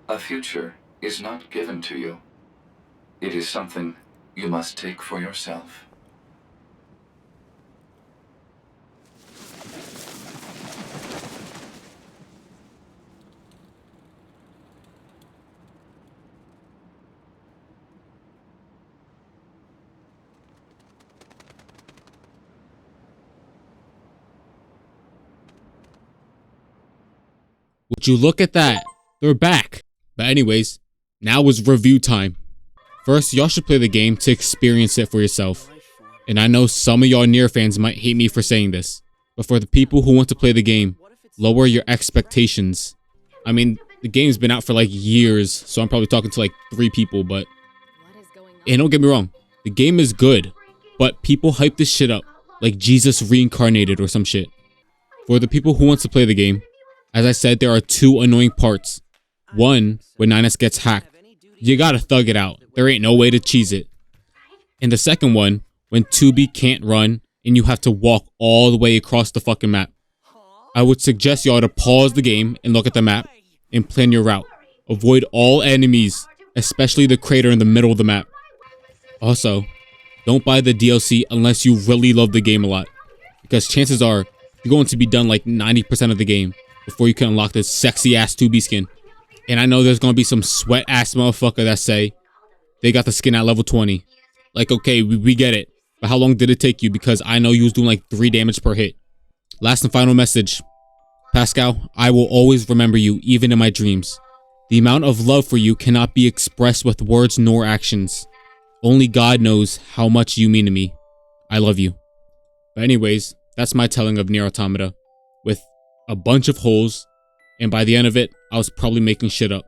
A future is not given to you. It is something you must take for yourself. Would you look at that? they're back. But anyways, now is review time. First, y'all should play the game to experience it for yourself. And I know some of y'all Nier fans might hate me for saying this, but for the people who want to play the game, lower your expectations. I mean, the game's been out for like years, so I'm probably talking to like 3 people, but... And don't get me wrong, the game is good, but people hype this shit up like Jesus reincarnated or some shit. For the people who want to play the game, as I said, there are 2 annoying parts. One, when 9S gets hacked. You gotta thug it out. There ain't no way to cheese it. And the second one, when 2B can't run and you have to walk all the way across the fucking map. I would suggest y'all to pause the game and look at the map and plan your route. Avoid all enemies, especially the crater in the middle of the map. Also, don't buy the DLC unless you really love the game a lot, because chances are you're going to be done like 90% of the game before you can unlock this sexy ass 2B skin. And I know there's going to be some sweat ass motherfucker that say they got the skin at level 20. Like, okay, we get it. But how long did it take you? Because I know you was doing like 3 damage per hit. Last and final message. Pascal, I will always remember you, even in my dreams. The amount of love for you cannot be expressed with words nor actions. Only God knows how much you mean to me. I love you. But anyways, that's my telling of Nier Automata, with a bunch of holes, and by the end of it, I was probably making shit up.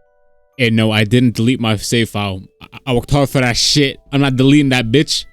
And no, I didn't delete my save file. I worked hard for that shit. I'm not deleting that bitch.